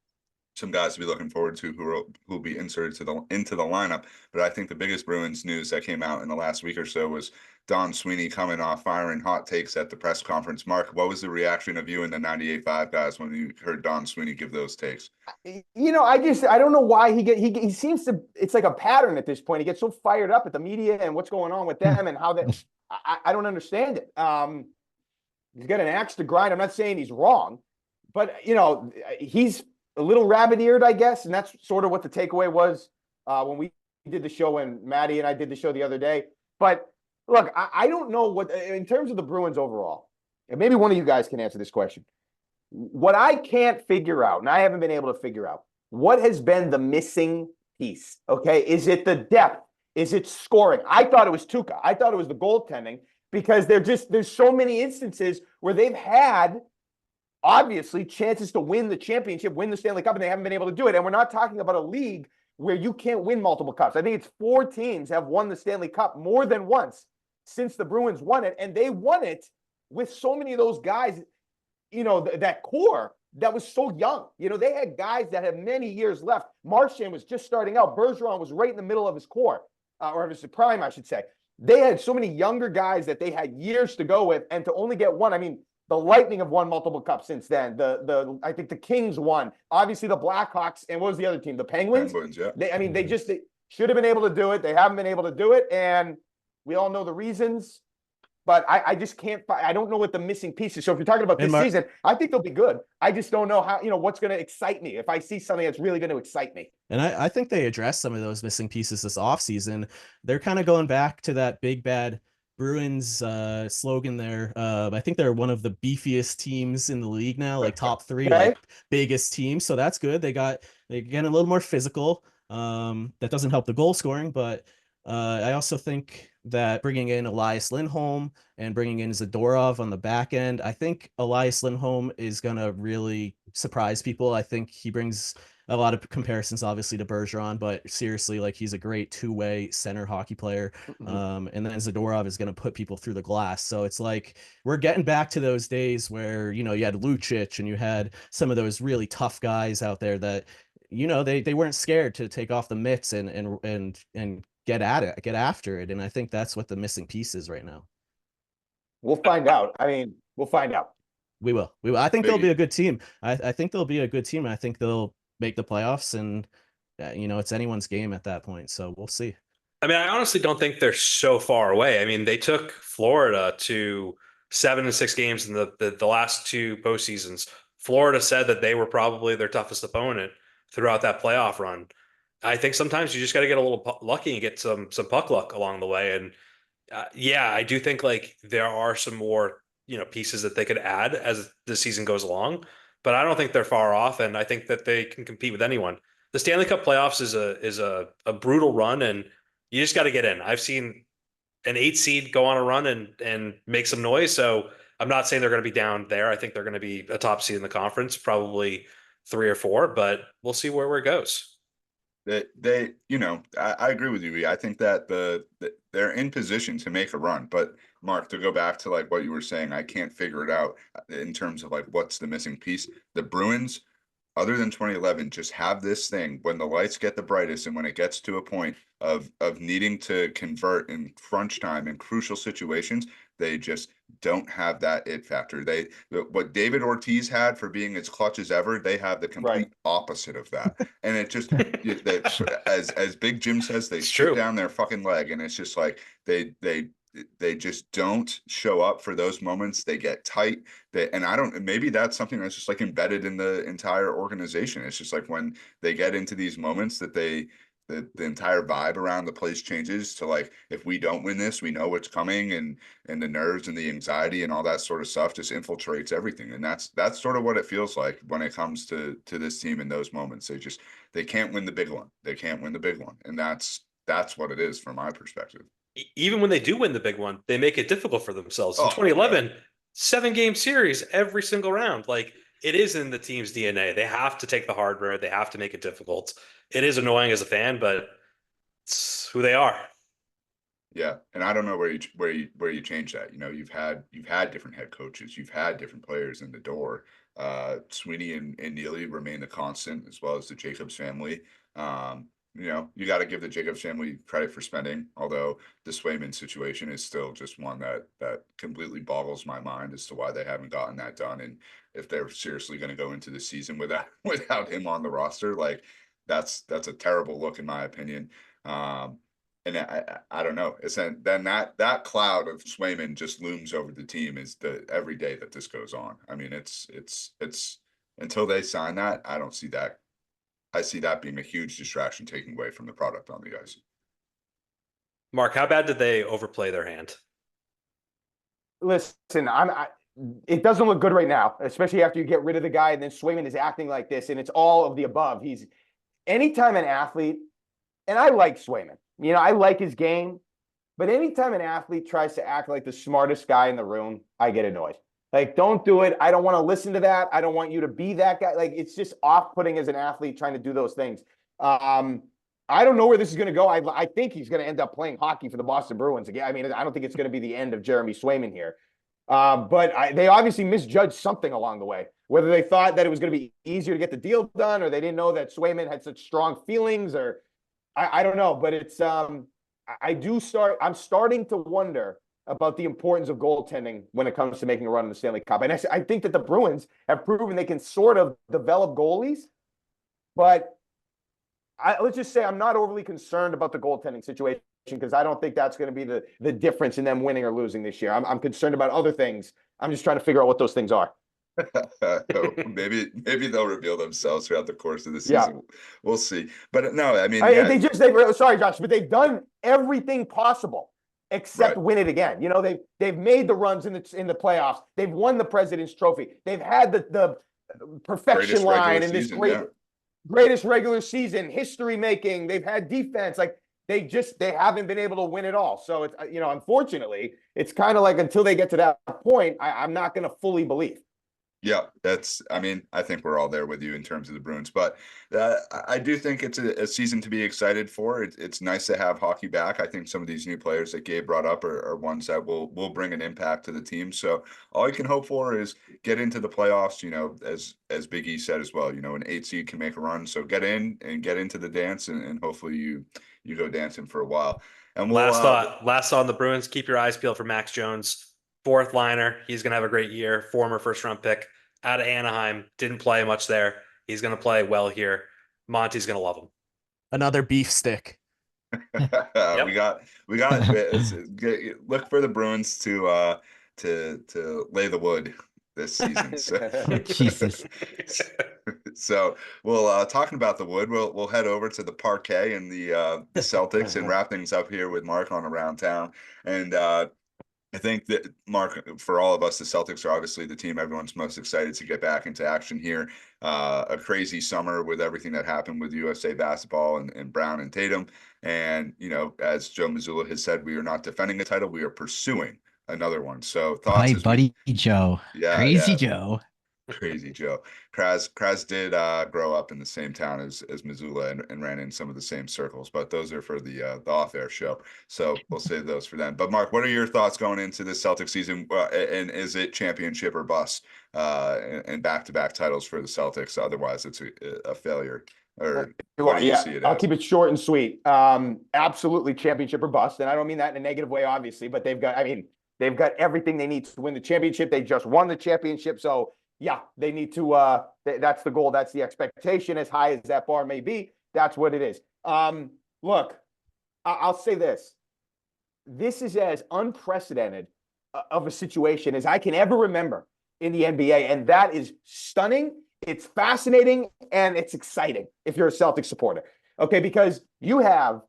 some guys to be looking forward to who will be inserted into the lineup. But I think the biggest Bruins news that came out in the last week or so was Don Sweeney coming off firing hot takes at the press conference. Mark, what was the reaction of you and the 98.5 guys when you heard Don Sweeney give those takes? I don't know why he seems to, it's like a pattern at this point. He gets so fired up at the media and what's going on with them and how that, I don't understand it. He's got an axe to grind. I'm not saying he's wrong, but he's a little rabbit-eared, I guess, and that's sort of what the takeaway was when we did the show, and Maddie and I did the show the other day. But look, I don't know what, in terms of the Bruins overall, and maybe one of you guys can answer this question. What I can't figure out, and I haven't been able to figure out, what has been the missing piece? Okay, is it the depth? Is it scoring? I thought it was Tuukka. I thought it was the goaltending, because there's so many instances where they've had obviously chances to win the championship, win the Stanley Cup, and they haven't been able to do it. And we're not talking about a league where you can't win multiple cups. I think it's 4 teams have won the Stanley Cup more than once since the Bruins won it, and they won it with so many of those guys, that core that was so young. They had guys that had many years left. Marchand was just starting out. Bergeron was right in the middle of his core, or of his prime, I should say. They had so many younger guys that they had years to go with, and to only get one. I mean, the Lightning have won multiple cups since then. I think the Kings won. Obviously, the Blackhawks, and what was the other team? The Penguins. Yeah. They should have been able to do it. They haven't been able to do it, and we all know the reasons. But I just can't. I don't know what the missing piece is. So if you're talking about this season, I think they'll be good. I just don't know how. What's going to excite me if I see something that's really going to excite me. And I think they addressed some of those missing pieces this offseason. They're kind of going back to that big bad Bruins slogan there. I think they're one of the beefiest teams in the league now, like top 3, like biggest teams. So that's good. They get a little more physical. That doesn't help the goal scoring, but I also think that bringing in Elias Lindholm and bringing in Zadorov on the back end, I think Elias Lindholm is going to really surprise people. I think he brings a lot of comparisons, obviously, to Bergeron, but seriously, like, he's a great two-way center hockey player. And then Zadorov is going to put people through the glass. So it's like we're getting back to those days where, you had Lucic and you had some of those really tough guys out there that, they weren't scared to take off the mitts and get at it, get after it. And I think that's what the missing piece is right now. We'll find out. I mean, we'll find out. We will. I think they'll be a good team. I think they'll be a good team. I think they'll make the playoffs, and it's anyone's game at that point. So we'll see. I mean, I honestly don't think they're so far away. I mean, they took Florida to 7-6 games in the last 2 postseasons. Florida said that they were probably their toughest opponent throughout that playoff run. I think sometimes you just got to get a little lucky and get some puck luck along the way. And I do think like there are some more pieces that they could add as the season goes along, but I don't think they're far off, and I think that they can compete with anyone. The Stanley Cup playoffs is a brutal run, and you just got to get in. I've seen an 8 seed go on a run and make some noise, so I'm not saying they're going to be down there. I think they're going to be a top seed in the conference, probably 3 or 4, but we'll see where it goes. I agree with you. I think that they're in position to make a run, but Mark, to go back to like what you were saying, I can't figure it out in terms of like what's the missing piece. The Bruins, other than 2011, just have this thing when the lights get the brightest and when it gets to a point of needing to convert in crunch time in crucial situations, they just don't have that it factor. What David Ortiz had for being as clutch as ever, they have the complete opposite of that. And it just, as Big Jim says, they shoot down their fucking leg, and it's just like they just don't show up for those moments. They get tight. Maybe that's something that's just like embedded in the entire organization. It's just like when they get into these moments that the entire vibe around the place changes to like, if we don't win this, we know what's coming, and the nerves and the anxiety and all that sort of stuff just infiltrates everything. And that's sort of what it feels like when it comes to this team in those moments. They can't win the big one. They can't win the big one. And that's what it is from my perspective. Even when they do win the big one, they make it difficult for themselves. In 2011, 7-game series every single round. Like, it is in the team's DNA. They have to take the hard road. They have to make it difficult. It is annoying as a fan, but it's who they are. Yeah, and I don't know where you change that. You've had different head coaches, you've had different players in the door. Sweeney and Neely remain the constant, as well as the Jacobs family. You got to give the Jacobs family credit for spending, although the Swayman situation is still just one that completely boggles my mind as to why they haven't gotten that done. And if they're seriously going to go into the season without him on the roster, like that's a terrible look in my opinion. And I don't know. It's then that cloud of Swayman just looms over the team every day that this goes on. I mean, it's until they sign that, I don't see that I see that being a huge distraction taking away from the product on the ice. Mark, how bad did they overplay their hand? Listen, it doesn't look good right now, especially after you get rid of the guy and then Swayman is acting like this, and it's all of the above. Anytime an athlete, and I like Swayman, I like his game, but anytime an athlete tries to act like the smartest guy in the room, I get annoyed. Like, don't do it. I don't want to listen to that. I don't want you to be that guy. Like, it's just off-putting as an athlete trying to do those things. I don't know where this is going to go. I think he's going to end up playing hockey for the Boston Bruins again. I mean, I don't think it's going to be the end of Jeremy Swayman here. But they obviously misjudged something along the way. Whether they thought that it was going to be easier to get the deal done, or they didn't know that Swayman had such strong feelings, or I don't know. But it's I'm starting to wonder about the importance of goaltending when it comes to making a run in the Stanley Cup. And I think that the Bruins have proven they can sort of develop goalies, but let's just say I'm not overly concerned about the goaltending situation, because I don't think that's going to be the difference in them winning or losing this year. I'm concerned about other things. I'm just trying to figure out what those things are. Maybe they'll reveal themselves throughout the course of the season. Yeah. We'll see. But no, I mean, sorry, Josh, but they've done everything possible except win it again. They've made the runs in the playoffs. They've won the President's Trophy. They've had the perfection line in this greatest regular season, history making. They've had defense. Like, they haven't been able to win it all. So it's, unfortunately, it's kind of like, until they get to that point, I'm not going to fully believe. Yeah, I think we're all there with you in terms of the Bruins, but I do think it's a season to be excited for. It's nice to have hockey back. I think some of these new players that Gabe brought up are ones that will bring an impact to the team. So all you can hope for is get into the playoffs, as Big E said as well, an 8 seed can make a run. So get in and get into the dance, and hopefully you go dancing for a while. And last thought on the Bruins, keep your eyes peeled for Max Jones, fourth liner. He's going to have a great year. Former first-round pick out of Anaheim. Didn't play much there. He's going to play well here. Monty's going to love him. Another beef stick. Yep. We got look for the Bruins to lay the wood this season. So, Jesus. So we'll talking about the wood, we'll head over to the parquet and the Celtics and wrap things up here with Mark on Around Town. And I think that, Mark, for all of us, the Celtics are obviously the team everyone's most excited to get back into action here. A crazy summer with everything that happened with USA basketball and Brown and Tatum. And, as Joe Mazzulla has said, we are not defending a title. We are pursuing another one. So thoughts? Hi, buddy Joe. Yeah, Crazy Joe. Crazy Joe. Kraz did grow up in the same town as Missoula and ran in some of the same circles, but those are for the off-air show. So we'll save those for them. But Mark, what are your thoughts going into this Celtics season? And is it championship or bust and back-to-back titles for the Celtics? Otherwise, it's a failure. Or what do you see it as? I'll keep it short and sweet. Absolutely championship or bust. And I don't mean that in a negative way, obviously, but they've got everything they need to win the championship. They just won the championship. So yeah, they need to, that's the goal. That's the expectation. As high as that bar may be, that's what it is. Look, I'll say this. This is as unprecedented of a situation as I can ever remember in the NBA. And that is stunning. It's fascinating and it's exciting if you're a Celtics supporter. Okay, because you have,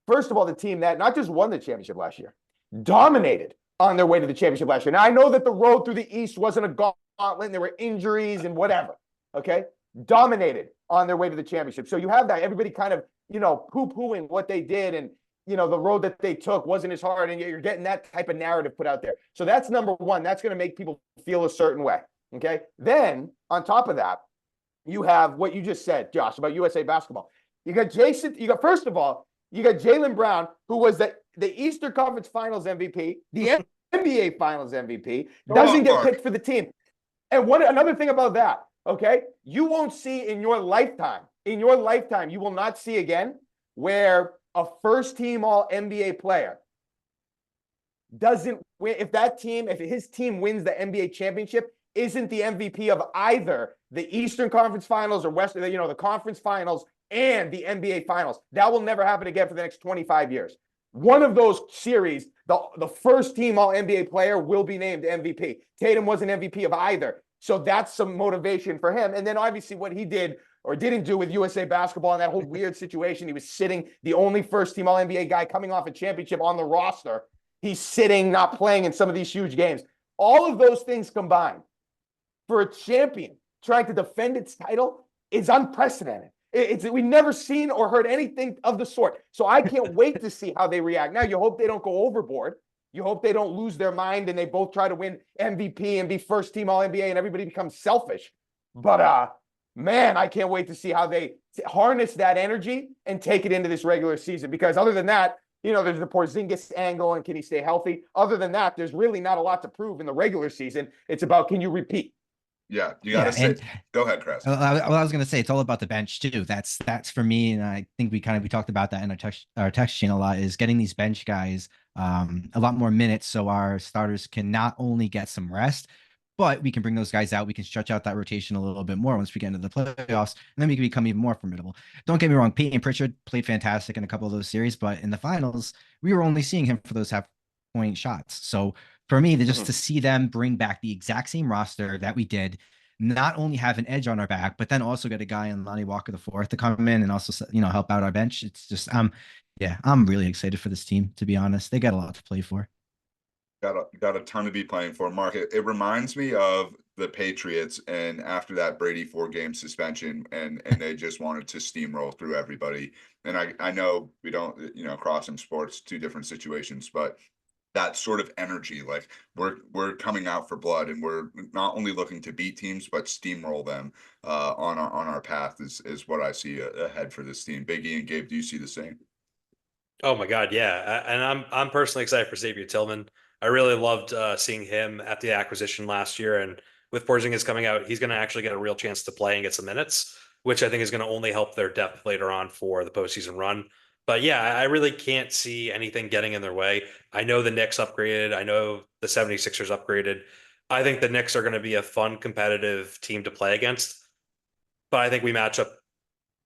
first of all, the team that not just won the championship last year, dominated on their way to the championship last year. Now, I know that the road through the East wasn't a gauntlet and there were injuries and whatever, okay? Dominated on their way to the championship. So you have that, everybody kind of, poo-pooing what they did, and, the road that they took wasn't as hard, and you're getting that type of narrative put out there. So that's number one. That's going to make people feel a certain way, okay? Then, on top of that, you have what you just said, Josh, about USA basketball. First of all, you got Jaylen Brown, who was the Eastern Conference Finals MVP, the NBA Finals MVP, doesn't get picked for the team. And another thing about that, okay? You won't see in your lifetime, you will not see again where a first-team All-NBA player doesn't win. If his team wins the NBA championship, isn't the MVP of either the Eastern Conference Finals or the Conference Finals and the NBA Finals. That will never happen again for the next 25 years. One of those series, the first team All-NBA player will be named MVP. Tatum wasn't MVP of either. So that's some motivation for him. And then obviously what he did or didn't do with USA Basketball and that whole weird situation. He was sitting, the only first-team All-NBA guy coming off a championship on the roster. He's sitting, not playing in some of these huge games. All of those things combined for a champion trying to defend its title is unprecedented. We've never seen or heard anything of the sort. So I can't wait to see how they react. Now, you hope they don't go overboard. You hope they don't lose their mind and they both try to win MVP and be first team All-NBA and everybody becomes selfish. But man, I can't wait to see how they harness that energy and take it into this regular season. Because other than that, you know, there's the Porzingis angle and can he stay healthy? Other than that, there's really not a lot to prove in the regular season. It's about, can you repeat? Yeah, you got to say. Go ahead, Chris. I was going to say it's all about the bench too. That's for me, and I think we talked about that in our text chain a lot. Is getting these bench guys a lot more minutes so our starters can not only get some rest, but we can bring those guys out. We can stretch out that rotation a little bit more once we get into the playoffs, and then we can become even more formidable. Don't get me wrong, Peyton Pritchard played fantastic in a couple of those series, but in the finals, we were only seeing him for those half-point shots. So for me, just to see them bring back the exact same roster that we did, not only have an edge on our back, but then also get a guy in Lonnie Walker IV to come in and also, you know, help out our bench. It's just, I'm really excited for this team, to be honest. They got a lot to play for. Got a ton to be playing for. Mark, it reminds me of the Patriots, and after that Brady 4-game suspension, and they just wanted to steamroll through everybody. And I know we don't, you know, crossing sports, two different situations, but that sort of energy, like we're coming out for blood, and we're not only looking to beat teams but steamroll them on our path is what I see ahead for this team. Biggie and Gabe, do you see the same? Oh my God, yeah, and I'm personally excited for Xavier Tillman. I really loved seeing him at the acquisition last year, and with Porzingis coming out, he's going to actually get a real chance to play and get some minutes, which I think is going to only help their depth later on for the postseason run. But yeah, I really can't see anything getting in their way. I know the Knicks upgraded. I know the 76ers upgraded. I think the Knicks are going to be a fun, competitive team to play against. But I think we match up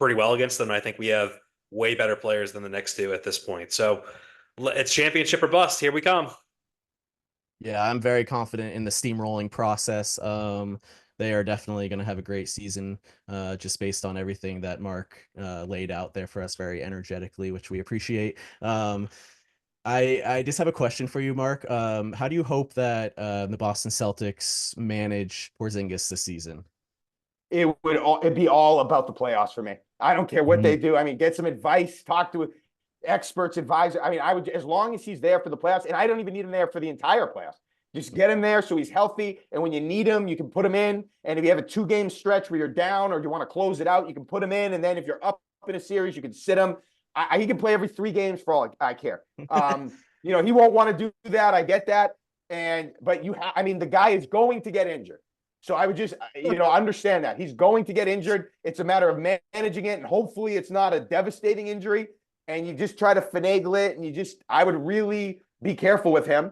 pretty well against them. I think we have way better players than the Knicks do at this point. So it's championship or bust. Here we come. Yeah, I'm very confident in the steamrolling process. They are definitely going to have a great season, just based on everything that Mark laid out there for us very energetically, which we appreciate. I just have a question for you, Mark. How do you hope that the Boston Celtics manage Porzingis this season? It'd be all about the playoffs for me. I don't care what they do. I mean, get some advice, talk to experts, advisor. I mean, I would, as long as he's there for the playoffs, and I don't even need him there for the entire playoffs. Just get him there so he's healthy, and when you need him, you can put him in. And if you have a 2-game stretch where you're down or you want to close it out, you can put him in. And then if you're up in a series, you can sit him. He can play every 3 games for all I care. You know, he won't want to do that. I get that. But I mean, the guy is going to get injured. So I would just, you know, understand that he's going to get injured. It's a matter of managing it, and hopefully it's not a devastating injury. And you just try to finagle it, and I would really be careful with him.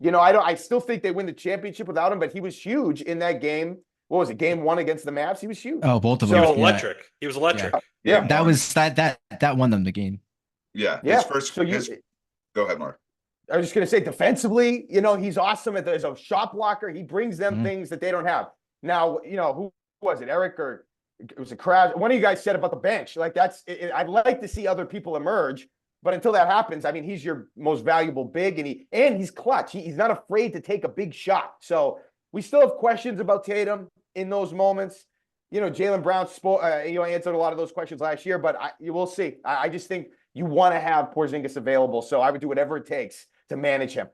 You know, I still think they win the championship without him, but he was huge in that game. What was it? Game 1 against the Mavs. He was huge. Oh, both of them. He was electric. Yeah. He was electric. Yeah. That won them the game. Yeah. Yeah. Go ahead, Mark. I was just going to say, defensively, you know, he's awesome as a shot blocker. He brings them things that they don't have. Now, you know, who was it? Eric, or it was a crowd. One of you guys said about the bench. Like, I'd like to see other people emerge, but until that happens, I mean, he's your most valuable big, and he's clutch. He's not afraid to take a big shot. So we still have questions about Tatum in those moments. You know, Jaylen Brown answered a lot of those questions last year, but you will see. I just think you want to have Porzingis available. So I would do whatever it takes to manage him.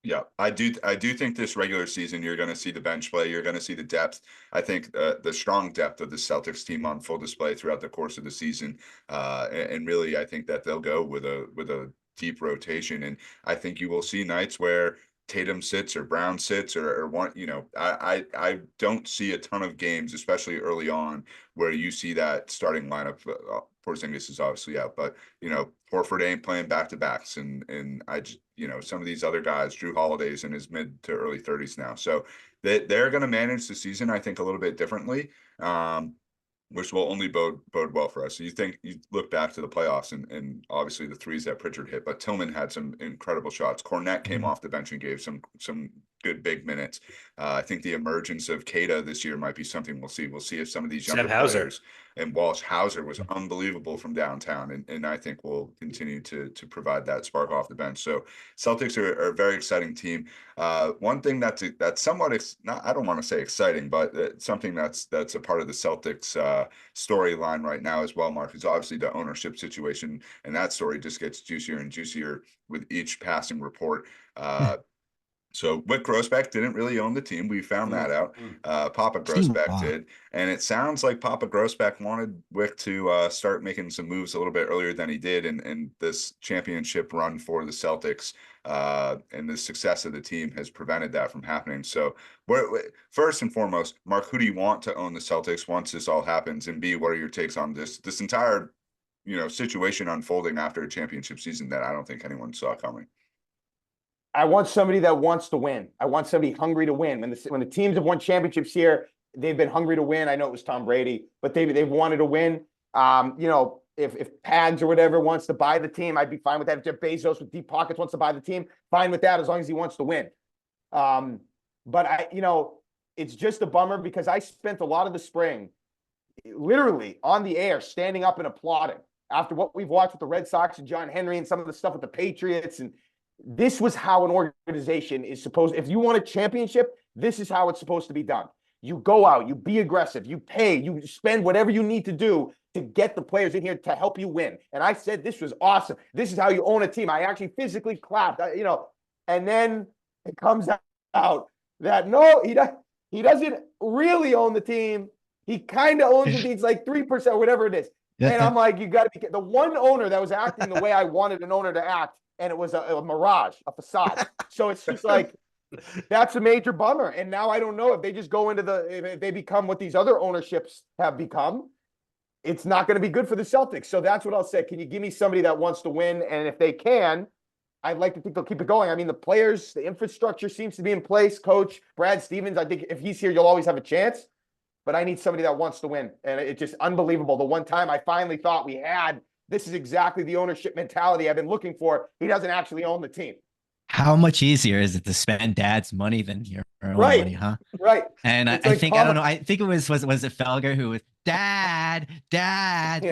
Yeah, I do think this regular season you're going to see the bench play. You're going to see the depth. I think the strong depth of the Celtics team on full display throughout the course of the season. And really, I think that they'll go with a deep rotation. And I think you will see nights where Tatum sits or Brown sits or one, you know, I don't see a ton of games, especially early on, where you see that starting lineup. Porzingis is obviously out, but you know, Horford ain't playing back-to-backs, and I just, you know, some of these other guys, Drew Holiday's in his mid to early 30s now, so they're going to manage the season, I think, a little bit differently. which will only bode well for us. So you think you look back to the playoffs and obviously the threes that Pritchard hit, but Tillman had some incredible shots. Cornette came off the bench and gave some good big minutes. I think the emergence of Kada this year might be something we'll see. We'll see if some of these Sam younger Hauser. players, and Walsh Hauser was unbelievable from downtown, and I think will continue to provide that spark off the bench. So Celtics are a very exciting team. One thing that's somewhat not, I don't want to say exciting, but something that's a part of the Celtics storyline right now as well, Mark, is obviously the ownership situation, and that story just gets juicier and juicier with each passing report. So Wick Grossbeck didn't really own the team. We found that out. Papa Grossbeck did. And it sounds like Papa Grossbeck wanted Wick to start making some moves a little bit earlier than he did. And this championship run for the Celtics and the success of the team has prevented that from happening. So first and foremost, Mark, who do you want to own the Celtics once this all happens? And B, what are your takes on this entire, situation unfolding after a championship season that I don't think anyone saw coming? I want somebody that wants to win. I want somebody hungry to win. When the teams have won championships here, they've been hungry to win. I know it was Tom Brady, but they've wanted to win. If Pags or whatever wants to buy the team, I'd be fine with that. If Jeff Bezos with deep pockets wants to buy the team, fine with that as long as he wants to win. But it's just a bummer because I spent a lot of the spring literally on the air, standing up and applauding after what we've watched with the Red Sox and John Henry and some of the stuff with the Patriots. And this was how an organization is supposed, if you want a championship, this is how it's supposed to be done. You go out, you be aggressive, you pay, you spend whatever you need to do to get the players in here to help you win. And I said, this was awesome. This is how you own a team. I actually physically clapped, and then it comes out that no, he doesn't really own the team. He kind of owns the team. It's like 3% or whatever it is. And I'm like, you got to be the one owner that was acting the way I wanted an owner to act. And it was a mirage, a facade. So it's just like, that's a major bummer. And now I don't know if they just go into if they become what these other ownerships have become, it's not going to be good for the Celtics. So that's what I'll say. Can you give me somebody that wants to win? And if they can, I'd like to think they'll keep it going. I mean, the players, the infrastructure seems to be in place. Coach Brad Stevens, I think if he's here, you'll always have a chance. But I need somebody that wants to win. And it's just unbelievable. The one time I finally thought we had, this is exactly the ownership mentality I've been looking for. He doesn't actually own the team. How much easier is it to spend dad's money than your own money, huh? Right. And I think, I don't know, I think it was it Felger who was dad. That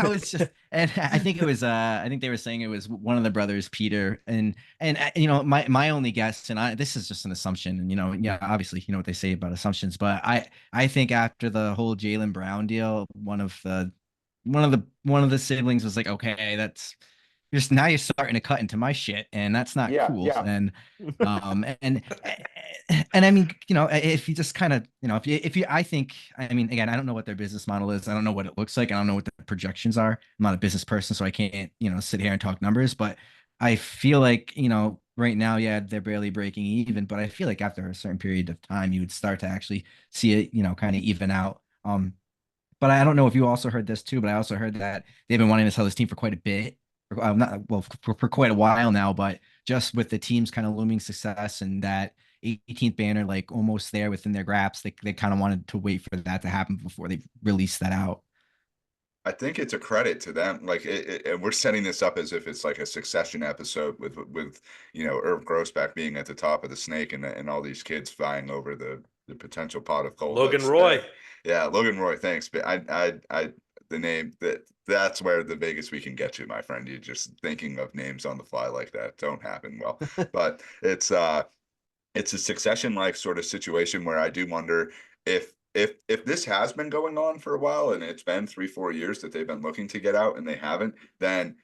was just, and I think it was, I think they were saying it was one of the brothers, Peter. And my only guess, and this is just an assumption, and obviously, what they say about assumptions, but I think after the whole Jaylen Brown deal, one of the siblings was like, okay, that's now you're starting to cut into my shit, and that's not cool. Yeah. And I mean, if you just kind of, if you, I think, I mean, again, I don't know what their business model is. I don't know what it looks like. I don't know what the projections are. I'm not a business person, so I can't, sit here and talk numbers, but I feel like, right now, yeah, they're barely breaking even, but I feel like after a certain period of time, you would start to actually see it, kind of even out. But I don't know if you also heard this too, but I also heard that they've been wanting to sell this team for quite a bit. For quite a while now, but just with the team's kind of looming success and that 18th banner, like almost there within their grasp, they kind of wanted to wait for that to happen before they release that out. I think it's a credit to them. Like, and we're setting this up as if it's like a Succession episode with Irv Grossbeck being at the top of the snake and all these kids vying over the potential pot of gold. Logan Roy. Yeah, Logan Roy. Thanks, but the name that's where the biggest we can get you, my friend. You're just thinking of names on the fly like that don't happen well. But it's a Succession like sort of situation where I do wonder if this has been going on for a while and it's been 3-4 years that they've been looking to get out and they haven't, then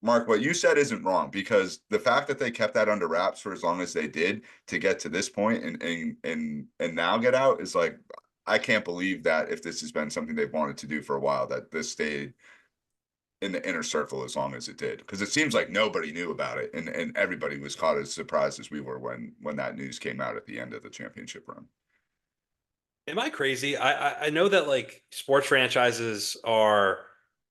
Mark, what you said isn't wrong, because the fact that they kept that under wraps for as long as they did to get to this point and now get out is like, I can't believe that if this has been something they've wanted to do for a while, that this stayed in the inner circle as long as it did. Because it seems like nobody knew about it, and everybody was caught as surprised as we were when that news came out at the end of the championship run. Am I crazy? I know that like sports franchises are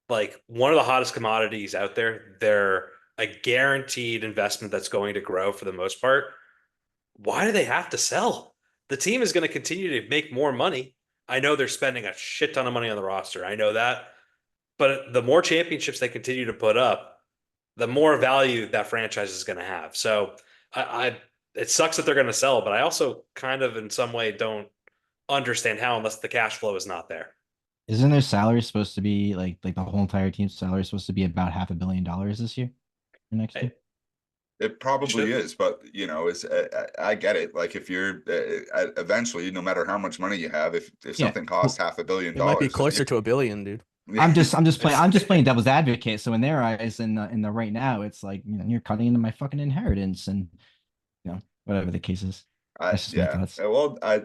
like one of the hottest commodities out there. They're a guaranteed investment that's going to grow for the most part. Why do they have to sell? The team is going to continue to make more money. I know they're spending a shit ton of money on the roster. I know that. But the more championships they continue to put up, the more value that franchise is going to have. So it sucks that they're going to sell, but I also kind of in some way don't understand how unless the cash flow is not there. Isn't their salary supposed to be like the whole entire team's salary is supposed to be about $500 million this year or next year? It probably is, but you know, it's I get it. Like if you're eventually, no matter how much money you have, if something costs $500 million, It might be closer to $1 billion, dude. I'm just playing devil's advocate. So in their eyes, in the right now, it's like, you know, you're cutting into my fucking inheritance, and you know, whatever the case is. That's just my thoughts.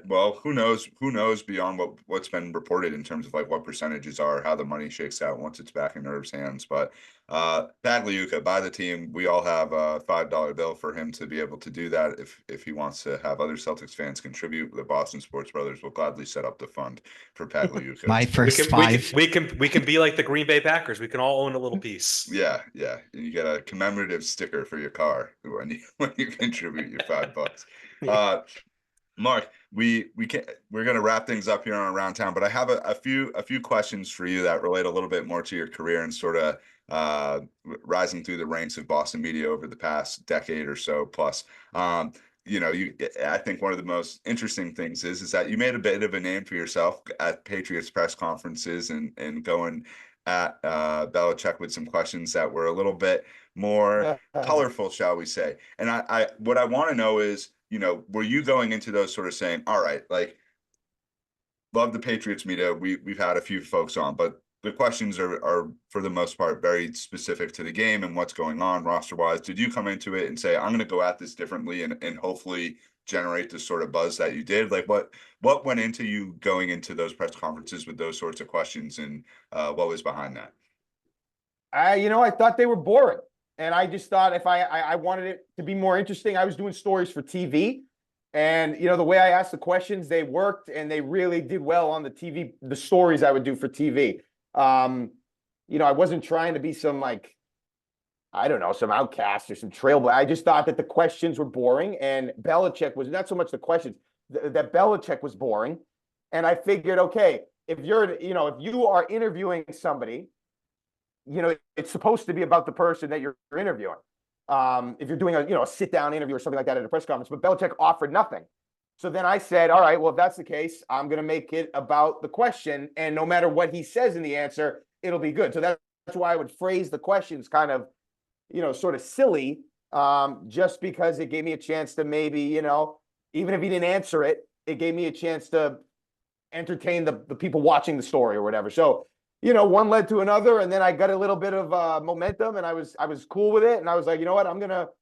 Well, who knows? Who knows beyond what's been reported in terms of like what percentages are, how the money shakes out once it's back in Irv's hands. But Pagliuca, by the team, we all have a $5 bill for him to be able to do that. If he wants to have other Celtics fans contribute, the Boston Sports Brothers will gladly set up the fund for Pagliuca. My first five. We can be like the Green Bay Packers. We can all own a little piece. Yeah. You get a commemorative sticker for your car when you contribute your $5. Mark, we're gonna wrap things up here on Around Town, but I have a few questions for you that relate a little bit more to your career and sort of rising through the ranks of Boston media over the past decade or so plus. You know, I think one of the most interesting things is that you made a bit of a name for yourself at Patriots press conferences and going at Belichick with some questions that were a little bit more colorful, shall we say. And I what I want to know is, you know, were you going into those sort of saying, all right, like, love the Patriots media. We've had a few folks on, but the questions are for the most part very specific to the game and what's going on roster wise. Did you come into it and say, I'm going to go at this differently and hopefully generate the sort of buzz that you did? Like what went into you going into those press conferences with those sorts of questions, and what was behind that? I thought they were boring. And I just thought if I wanted it to be more interesting, I was doing stories for TV. And, you know, the way I asked the questions, they worked and they really did well on the TV, the stories I would do for TV. You know, I wasn't trying to be some like, I don't know, some outcast or some trailblazer. I just thought that the questions were boring, and Belichick was not so much the questions, that Belichick was boring. And I figured, okay, if you are interviewing somebody, you know, it's supposed to be about the person that you're interviewing. If you're doing a sit down interview or something like that at a press conference, but Belichick offered nothing. So then I said, all right, well, if that's the case, I'm going to make it about the question. And no matter what he says in the answer, it'll be good. So that's why I would phrase the questions kind of, you know, sort of silly, just because it gave me a chance to maybe, you know, even if he didn't answer it, it gave me a chance to entertain the people watching the story or whatever. So, you know, one led to another, and then I got a little bit of momentum, and I was cool with it, and I was like, you know what,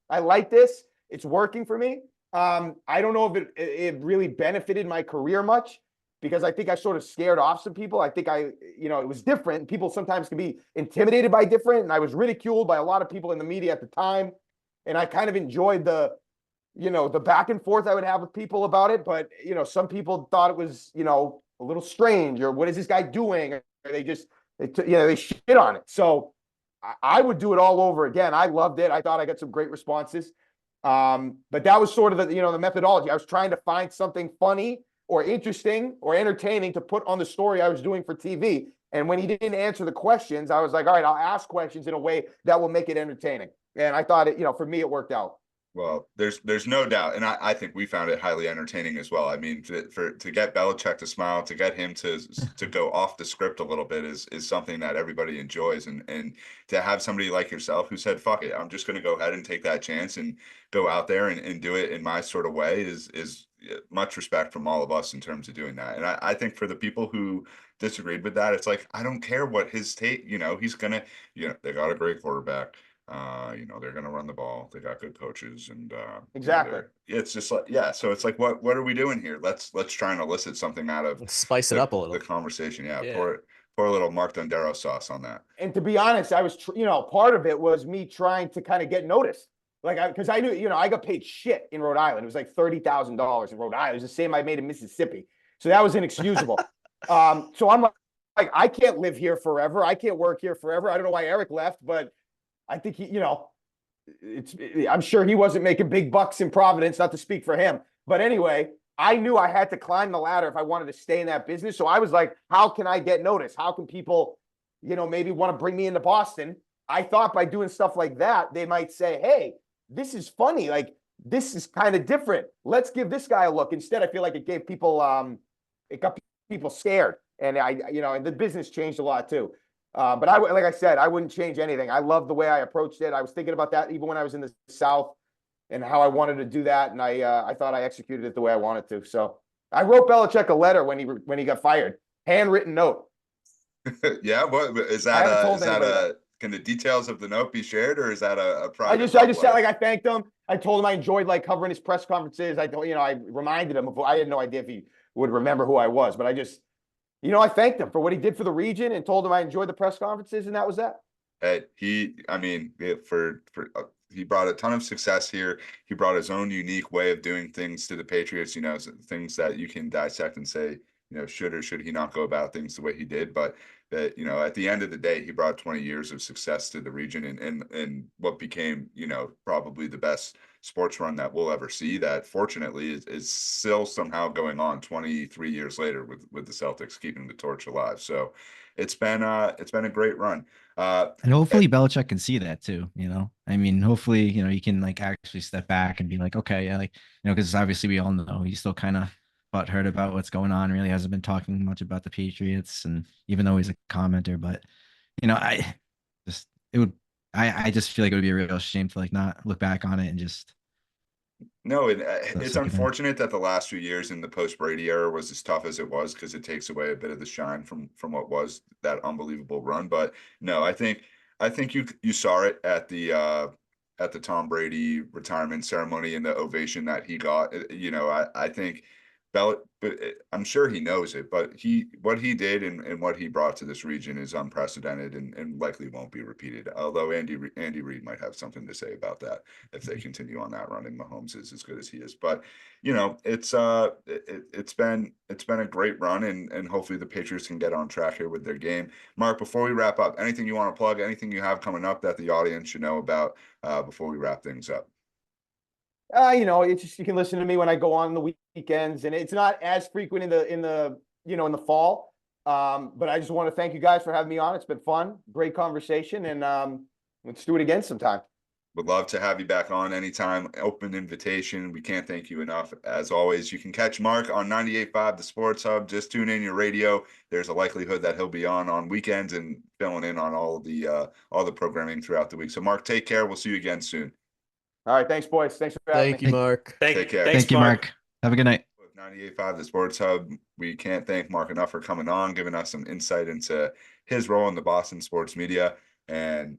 I like this. It's working for me. I don't know if it really benefited my career much, because I think I sort of scared off some people. I think it was different. People sometimes can be intimidated by different, and I was ridiculed by a lot of people in the media at the time, and I kind of enjoyed the back and forth I would have with people about it. But, you know, some people thought it was, you know, a little strange, or what is this guy doing? Or they shit on it. So I would do it all over again. I loved it. I thought I got some great responses. But that was sort of the methodology. I was trying to find something funny or interesting or entertaining to put on the story I was doing for TV. And when he didn't answer the questions, I was like, all right, I'll ask questions in a way that will make it entertaining. And I thought for me, it worked out. Well, there's no doubt, and I think we found it highly entertaining as well. I mean, to get Belichick to smile, to get him to go off the script a little bit is something that everybody enjoys, and to have somebody like yourself who said, "Fuck it, I'm just going to go ahead and take that chance and go out there and do it in my sort of way," is much respect from all of us in terms of doing that. And I think for the people who disagreed with that, it's like, I don't care what his take. You know, he's gonna. You know, they got a great quarterback. You know, they're going to run the ball. They got good coaches, and exactly. It's just like, yeah. So it's like, what are we doing here? Let's try and elicit something out of spice it up a little. The conversation, yeah. Pour a little Mark Dondero sauce on that. And to be honest, I was, part of it was me trying to kind of get noticed, because I knew, I got paid shit in Rhode Island. It was like $30,000 in Rhode Island. It was the same I made in Mississippi, so that was inexcusable. So I'm like, I can't live here forever. I can't work here forever. I don't know why Eric left, but I think I'm sure he wasn't making big bucks in Providence, not to speak for him. But anyway, I knew I had to climb the ladder if I wanted to stay in that business. So I was like, how can I get noticed? How can people, maybe want to bring me into Boston? I thought by doing stuff like that, they might say, hey, this is funny. Like, this is kind of different. Let's give this guy a look. Instead, I feel like it gave people, it got people scared. And and the business changed a lot too. But like I said, I wouldn't change anything. I love the way I approached it. I was thinking about that even when I was in the South and how I wanted to do that. And I thought I executed it the way I wanted to. So I wrote Belichick a letter when he got fired, handwritten note. Yeah, what is I haven't that? told Is that anybody can the details of the note be shared, or is that a I private? just said, like, I thanked him. I told him I enjoyed like covering his press conferences. I reminded him of, I had no idea if he would remember who I was, but I just, I thanked him for what he did for the region and told him I enjoyed the press conferences, and that was that. I mean, he brought a ton of success here. He brought his own unique way of doing things to the Patriots, things that you can dissect and say, should or should he not go about things the way he did. But that, at the end of the day, he brought 20 years of success to the region and what became, probably the best sports run that we'll ever see, that fortunately is still somehow going on 23 years later with the Celtics keeping the torch alive. So it's been a great run. And hopefully Belichick can see that too, I mean, hopefully, he can like actually step back and be like, okay, yeah, like, because obviously we all know he's still kind of butthurt about what's going on, really hasn't been talking much about the Patriots, and even though he's a commenter, but I just feel like it would be a real shame to like not look back on it and just No, it's unfortunate that the last few years in the post Brady era was as tough as it was, because it takes away a bit of the shine from what was that unbelievable run. But no, I think you saw it at the Tom Brady retirement ceremony and the ovation that he got. I think I'm sure he knows it, but what he did and what he brought to this region is unprecedented and likely won't be repeated. Although Andy Reid might have something to say about that if they continue on that run and Mahomes is as good as he is. But it's been a great run, and hopefully the Patriots can get on track here with their game. Mark, before we wrap up, anything you want to plug, anything you have coming up that the audience should know about before we wrap things up? It's just, you can listen to me when I go on the weekends, and it's not as frequent in the fall. But I just want to thank you guys for having me on. It's been fun, great conversation, and let's do it again sometime. Would love to have you back on anytime. Open invitation. We can't thank you enough. As always, you can catch Mark on 98.5 The Sports Hub. Just tune in your radio. There's a likelihood that he'll be on weekends and filling in on all the programming throughout the week. So Mark, take care. We'll see you again soon. All right, thanks, boys. Thanks for having me. Thank you, Mark. Take care. Thank you, Mark. Have a good night. With 98.5 The Sports Hub, we can't thank Mark enough for coming on, giving us some insight into his role in the Boston sports media, and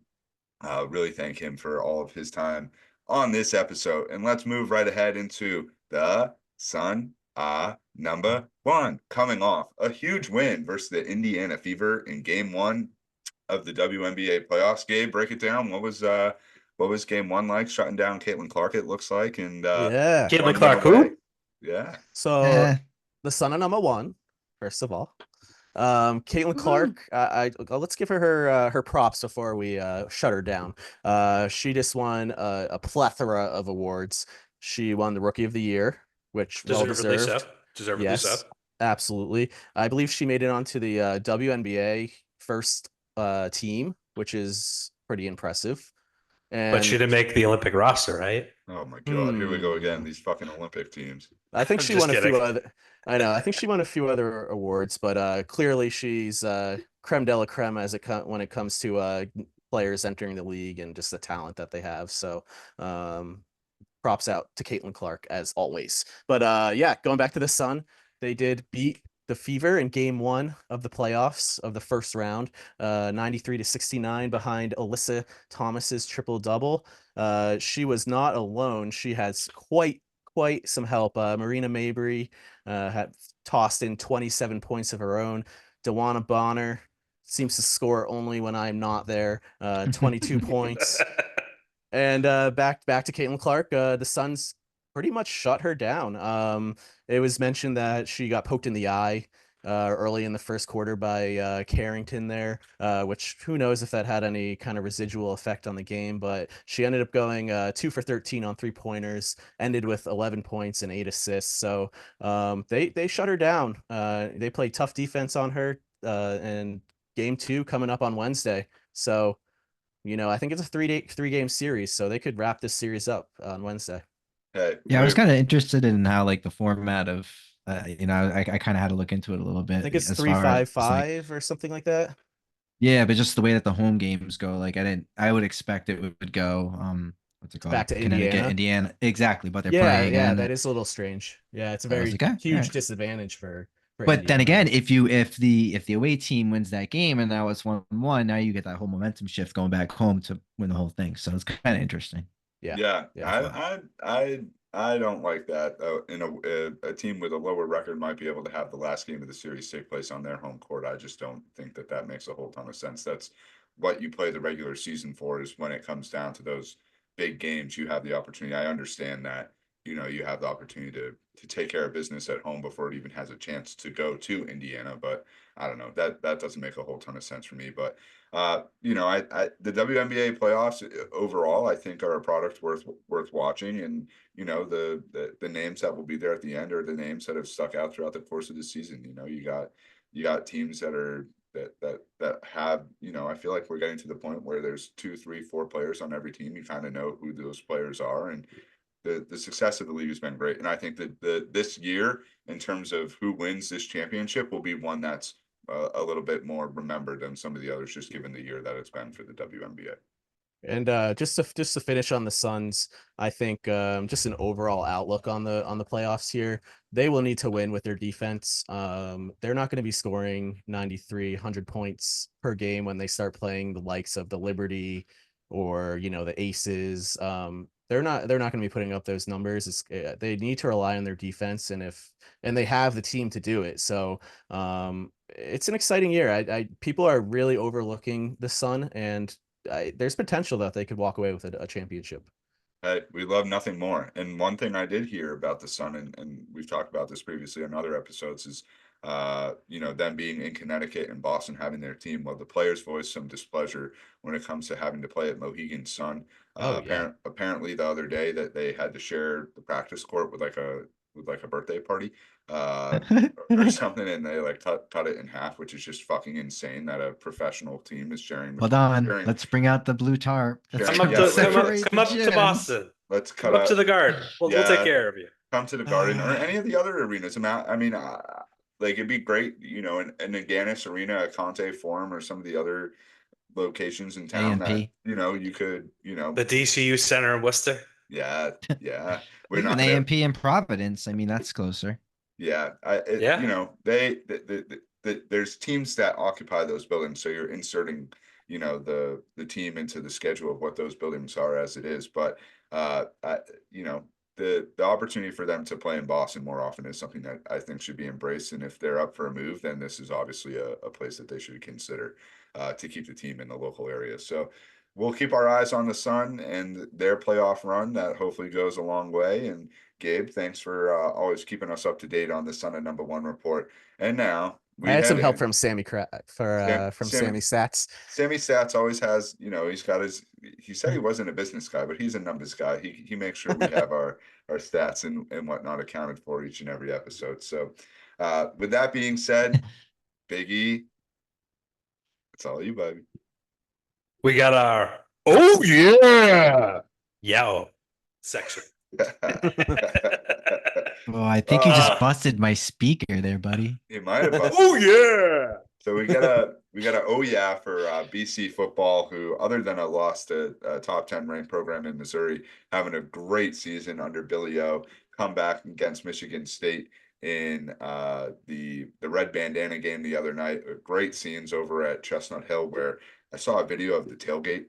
really thank him for all of his time on this episode. And let's move right ahead into the Sun number one, coming off a huge win versus the Indiana Fever in game one of the WNBA playoffs. Gabe, break it down. What was game one like? Shutting down Caitlin Clark, it looks like. And yeah. Caitlin Clark, who? Yeah. So the Sun number one, first of all. Caitlin Clark, let's give her her props before we shut her down. She just won a plethora of awards. She won the Rookie of the Year, which Deservedly well-deserved. so. Deservedly Yes, so. absolutely. I believe she made it onto the WNBA first team, which is pretty impressive. But she didn't make the Olympic roster, right? Oh my God, here we go again. These fucking Olympic teams. I think I'm she just won a kidding. few other. I know. I think she won a few other awards, but clearly she's creme de la creme when it comes to players entering the league and just the talent that they have. So props out to Caitlin Clark as always. But yeah, going back to the Sun, they did beat the Fever in game one of the playoffs of the first round, 93-69 behind Alyssa Thomas's triple double. She was not alone. She has quite some help. Marina Mabry had tossed in 27 points of her own. Dewana Bonner seems to score only when I'm not there. 22 points. And back to Caitlin Clark. The Suns pretty much shut her down. It was mentioned that she got poked in the eye early in the first quarter by Carrington there, which who knows if that had any kind of residual effect on the game, but she ended up going 2 for 13 on 3-pointers, ended with 11 points and 8 assists. So they shut her down. They played tough defense on her, and game 2 coming up on Wednesday. So, I think it's a 3-game series, so they could wrap this series up on Wednesday. Hey, Yeah, I was kind of interested in how like the format of I kind of had to look into it a little I bit think it's as three far five as like five or something like that. yeah, but just the way that the home games go, like I would expect it would go what's it It's back called? to Connecticut, Indiana. Indiana. Exactly, but they're Yeah, playing yeah, again. that is a little strange. Yeah, it's a So I was very like, all huge right. disadvantage for But then Indiana. again, if the away team wins that game and now it's 1-1, now you get that whole momentum shift going back home to win the whole thing. So it's kind of interesting. Yeah, Yeah, definitely. I don't like that. A team with a lower record might be able to have the last game of the series take place on their home court. I just don't think that that makes a whole ton of sense. That's what you play the regular season for, is when it comes down to those big games, you have the opportunity. I understand that, you have the opportunity to take care of business at home before it even has a chance to go to Indiana. But I don't know, that doesn't make a whole ton of sense for me. But the WNBA playoffs overall, I think, are a product worth watching, and the names that will be there at the end are the names that have stuck out throughout the course of the season. You got teams that have, I feel like we're getting to the point where there's 2, 3, 4 players on every team. You kind of know who those players are, and the success of the league has been great. And I think that this year, in terms of who wins this championship, will be one that's a little bit more remembered than some of the others, just given the year that it's been for the WNBA. And just to finish on the Suns, I think just an overall outlook on the playoffs here. They will need to win with their defense. They're not going to be scoring 93-100 points per game when they start playing the likes of the Liberty or the Aces. They're not going to be putting up those numbers. They need to rely on their defense, and they have the team to do it. So it's an exciting year. People are really overlooking the Sun, and there's potential that they could walk away with a championship. Hey, we love nothing more. And one thing I did hear about the Sun, and we've talked about this previously on other episodes, is them being in Connecticut and Boston having their team. Well, the players voiced some displeasure when it comes to having to play at Mohegan Sun. Oh yeah. Apparently the other day that they had to share the practice court with like a birthday party or something, and they like cut it in half, which is just fucking insane that a professional team is Hold on, sharing let's bring out the blue tarp. Sharing- Come up yeah, to let's- Separate come the up to gyms. Boston. let's Come cut up to out the Garden. We'll take Yeah. care of you. come to the Garden or any of the other arenas. I mean, like it'd be great, in the Ganis Arena, a Conte Forum, or some of the other locations in town that AMP. you could, The DCU Center in Worcester. yeah, we're Even not there. AMP in Providence. I mean, that's closer. Yeah, Yeah. there's teams that occupy those buildings, so you're inserting, the team into the schedule of what those buildings are as it is. But the opportunity for them to play in Boston more often is something that I think should be embraced. And if they're up for a move, then this is obviously a place that they should consider to keep the team in the local area. So we'll keep our eyes on the Sun and their playoff run that hopefully goes a long way. And Gabe, thanks for always keeping us up to date on the Sun and Number One report. And now I we had some head help in. from Sammy from Sammy Stats. Sammy Stats always has, he said he wasn't a business guy, but he's a numbers guy. He makes sure we have our stats and whatnot accounted for each and every episode. So with that being said, Big E, it's all you, baby. We got our yo section. Oh, I think you just Ah. busted my speaker there, buddy. You might have busted. Oh yeah. So we got a oh yeah for BC football, who, other than a loss to a top 10 ranked program in Missouri, having a great season under Billy O. Come back against Michigan State in the red bandana game the other night. Great scenes over at Chestnut Hill, where I saw a video of the tailgate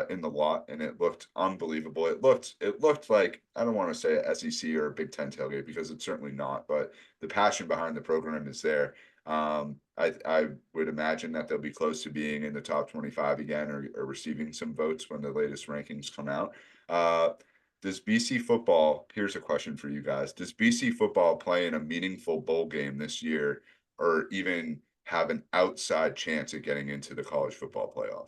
in the lot, and it looked unbelievable. It looked like, I don't want to say a SEC or a Big Ten tailgate, because it's certainly not, but the passion behind the program is there. I would imagine that they'll be close to being in the top 25 again, or receiving some votes when the latest rankings come out. Does BC football, here's a question for you guys. Does BC football play in a meaningful bowl game this year or even have an outside chance at getting into the college football playoff.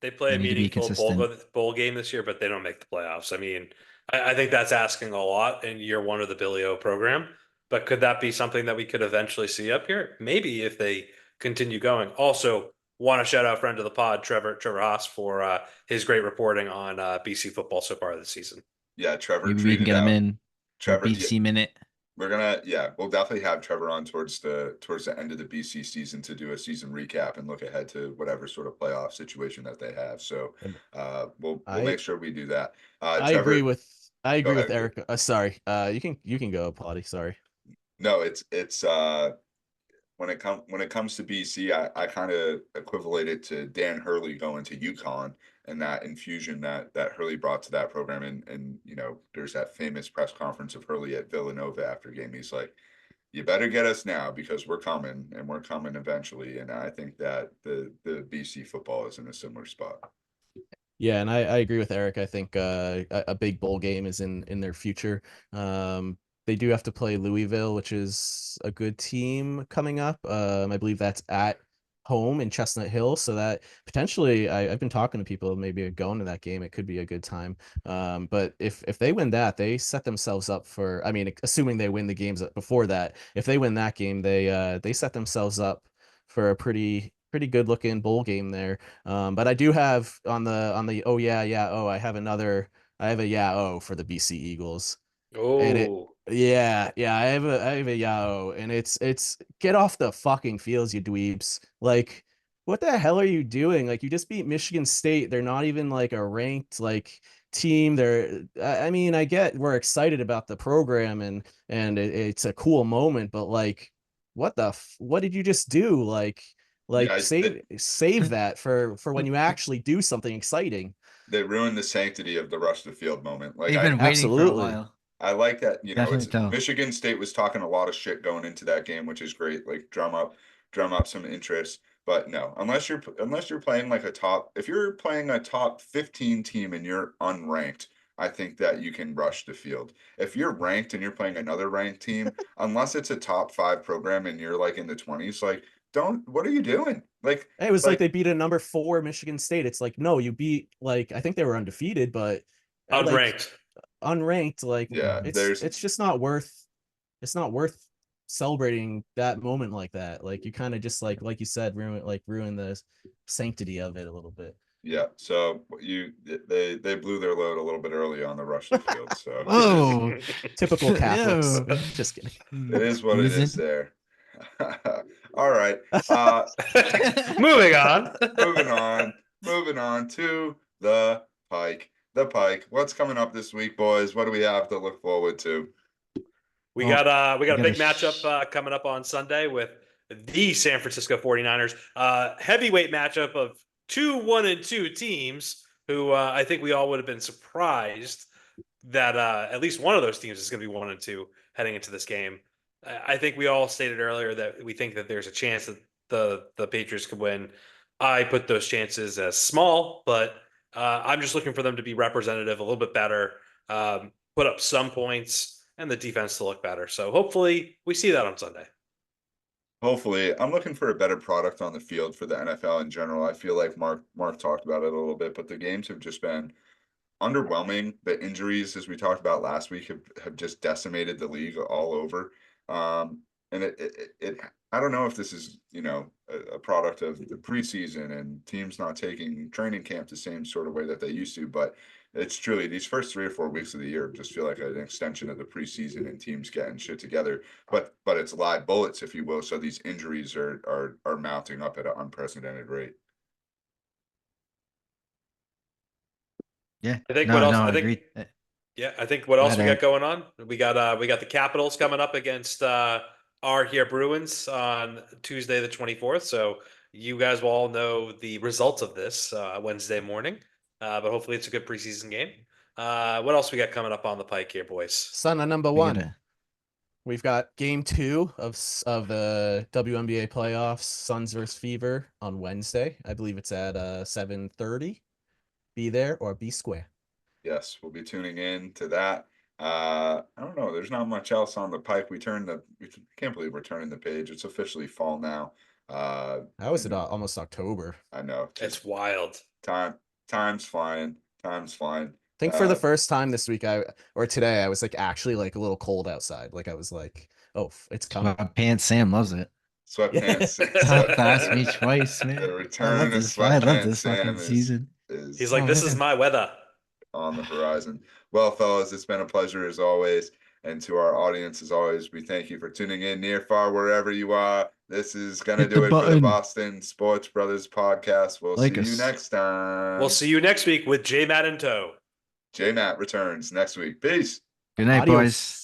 They play They a need to be meaningful consistent. bowl game this year, but they don't make the playoffs. I mean, I think that's asking a lot in year one of the Billy O program. But could that be something that we could eventually see up here? Maybe if they continue going. Also, want to shout out friend of the pod, Trevor Haas, for his great reporting on BC football so far this season. Yeah, Trevor Maybe we can tweeted get him out. in for Trevor, BC minute. we'll definitely have Trevor on towards the end of the BC season to do a season recap and look ahead to whatever sort of playoff situation that they have. So And we'll I make sure we do that. I agree Trevor, with go ahead. Eric. Sorry. You can go, Plotty. Sorry. No, it's when it comes to BC, I kind of equivalent it to Dan Hurley going to UConn and that infusion that Hurley brought to that program. And there's that famous press conference of Hurley at Villanova after game. He's like, "You better get us now because we're coming and we're coming eventually." And I think that the BC football is in a similar spot. Yeah, and I agree with Eric. I think a big bowl game is in their future. They do have to play Louisville, which is a good team coming up. I believe that's at home in Chestnut Hill, so that potentially I've been talking to people maybe going to that game. It could be a good time. But if they win that, they set themselves up for. I mean, assuming they win the games before that, if they win that game, they set themselves up for a pretty good looking bowl game there. But I do have on the I have a for the BC Eagles. And it Oh, I have a and it's get off the fucking fields, you dweebs. Like, what the hell are you doing? Like, you just beat Michigan State. They're not even like a ranked like team. I mean, I get we're excited about the program and it's a cool moment, but like, what did you just do? Like Yeah, save that for when you actually do something exciting. they ruined the sanctity of the rush the field moment. Like They've been waiting for a Absolutely. while. I like that, Definitely it's so. Michigan State was talking a lot of shit going into that game, which is great. Like drum up some interest. But no, unless you're playing like if you're playing a top 15 team and you're unranked, I think that you can rush the field. If you're ranked and you're playing another ranked team, unless it's a top 5 program and you're like in the 20s, like what are you doing? It was like they beat a number 4 Michigan State. It's like, no, you beat like I think they were undefeated, but like unranked. unranked, like yeah, it's just not worth celebrating that moment like that. Like you kind of just like you said, ruin the sanctity of it a little bit. yeah. So they blew their load a little bit early on the rush to field. So Whoa. Typical Catholics. Ew. Just kidding. it is what it is there. All right. Moving on. Moving on to the Pike. The Pike. What's coming up this week, boys? What do we have to look forward to? We Well, got a gotta big matchup coming up on Sunday with the San Francisco 49ers. Heavyweight matchup of 2 1-2 teams who I think we all would have been surprised that at least one of those teams is going to be 1-2 heading into this game. I think we all stated earlier that we think that there's a chance that the Patriots could win. I put those chances as small, but I'm just looking for them to be representative, a little bit better, put up some points, and the defense to look better. So hopefully we see that on Sunday. Hopefully, I'm looking for a better product on the field for the NFL in general. I feel like Mark talked about it a little bit, but the games have just been underwhelming. The injuries, as we talked about last week, have just decimated the league all over. And I don't know if this is, a product of the preseason and teams not taking training camp the same sort of way that they used to, but it's truly these first 3 or 4 weeks of the year just feel like an extension of the preseason and teams getting shit together. But it's live bullets, if you will. So these injuries are mounting up at an unprecedented rate. Yeah. I think No, what else? no, I I think agree. yeah. I think what else ahead, we got Eric. going on? We got the Capitals coming up against our here Bruins on Tuesday the 24th. So you guys will all know the results of this Wednesday morning. But hopefully it's a good preseason game. What else we got coming up on the pike here, boys? Son of number We 1. gotta- We've got game 2 of the WNBA playoffs, Suns versus Fever on Wednesday. I believe it's at 7:30. Be there or be square. Yes, we'll be tuning in to that. I don't know. There's not much else on the pike. We can't believe we're turning the page. It's officially fall now. How is it almost October? I know. It's wild. Time's flying. Time's flying. I think for the first time this week, or today, I was like actually like a little cold outside. Like I was like, oh, it's coming. Pants Sam loves it. Sweatpants. Asked me twice, man. The I return love of this. I love Sweatpants this Sam fucking season. He's like, this is man. my weather. on the horizon. Well, fellas, it's been a pleasure as always. And to our audience, as always, we thank you for tuning in near, far, wherever you are. This is going to Hit do the it for the button. Boston Sports Brothers podcast. We'll Like see you us. next time. We'll see you next week with J Matt in tow. J Matt returns next week. Peace. Good night, Adios. boys.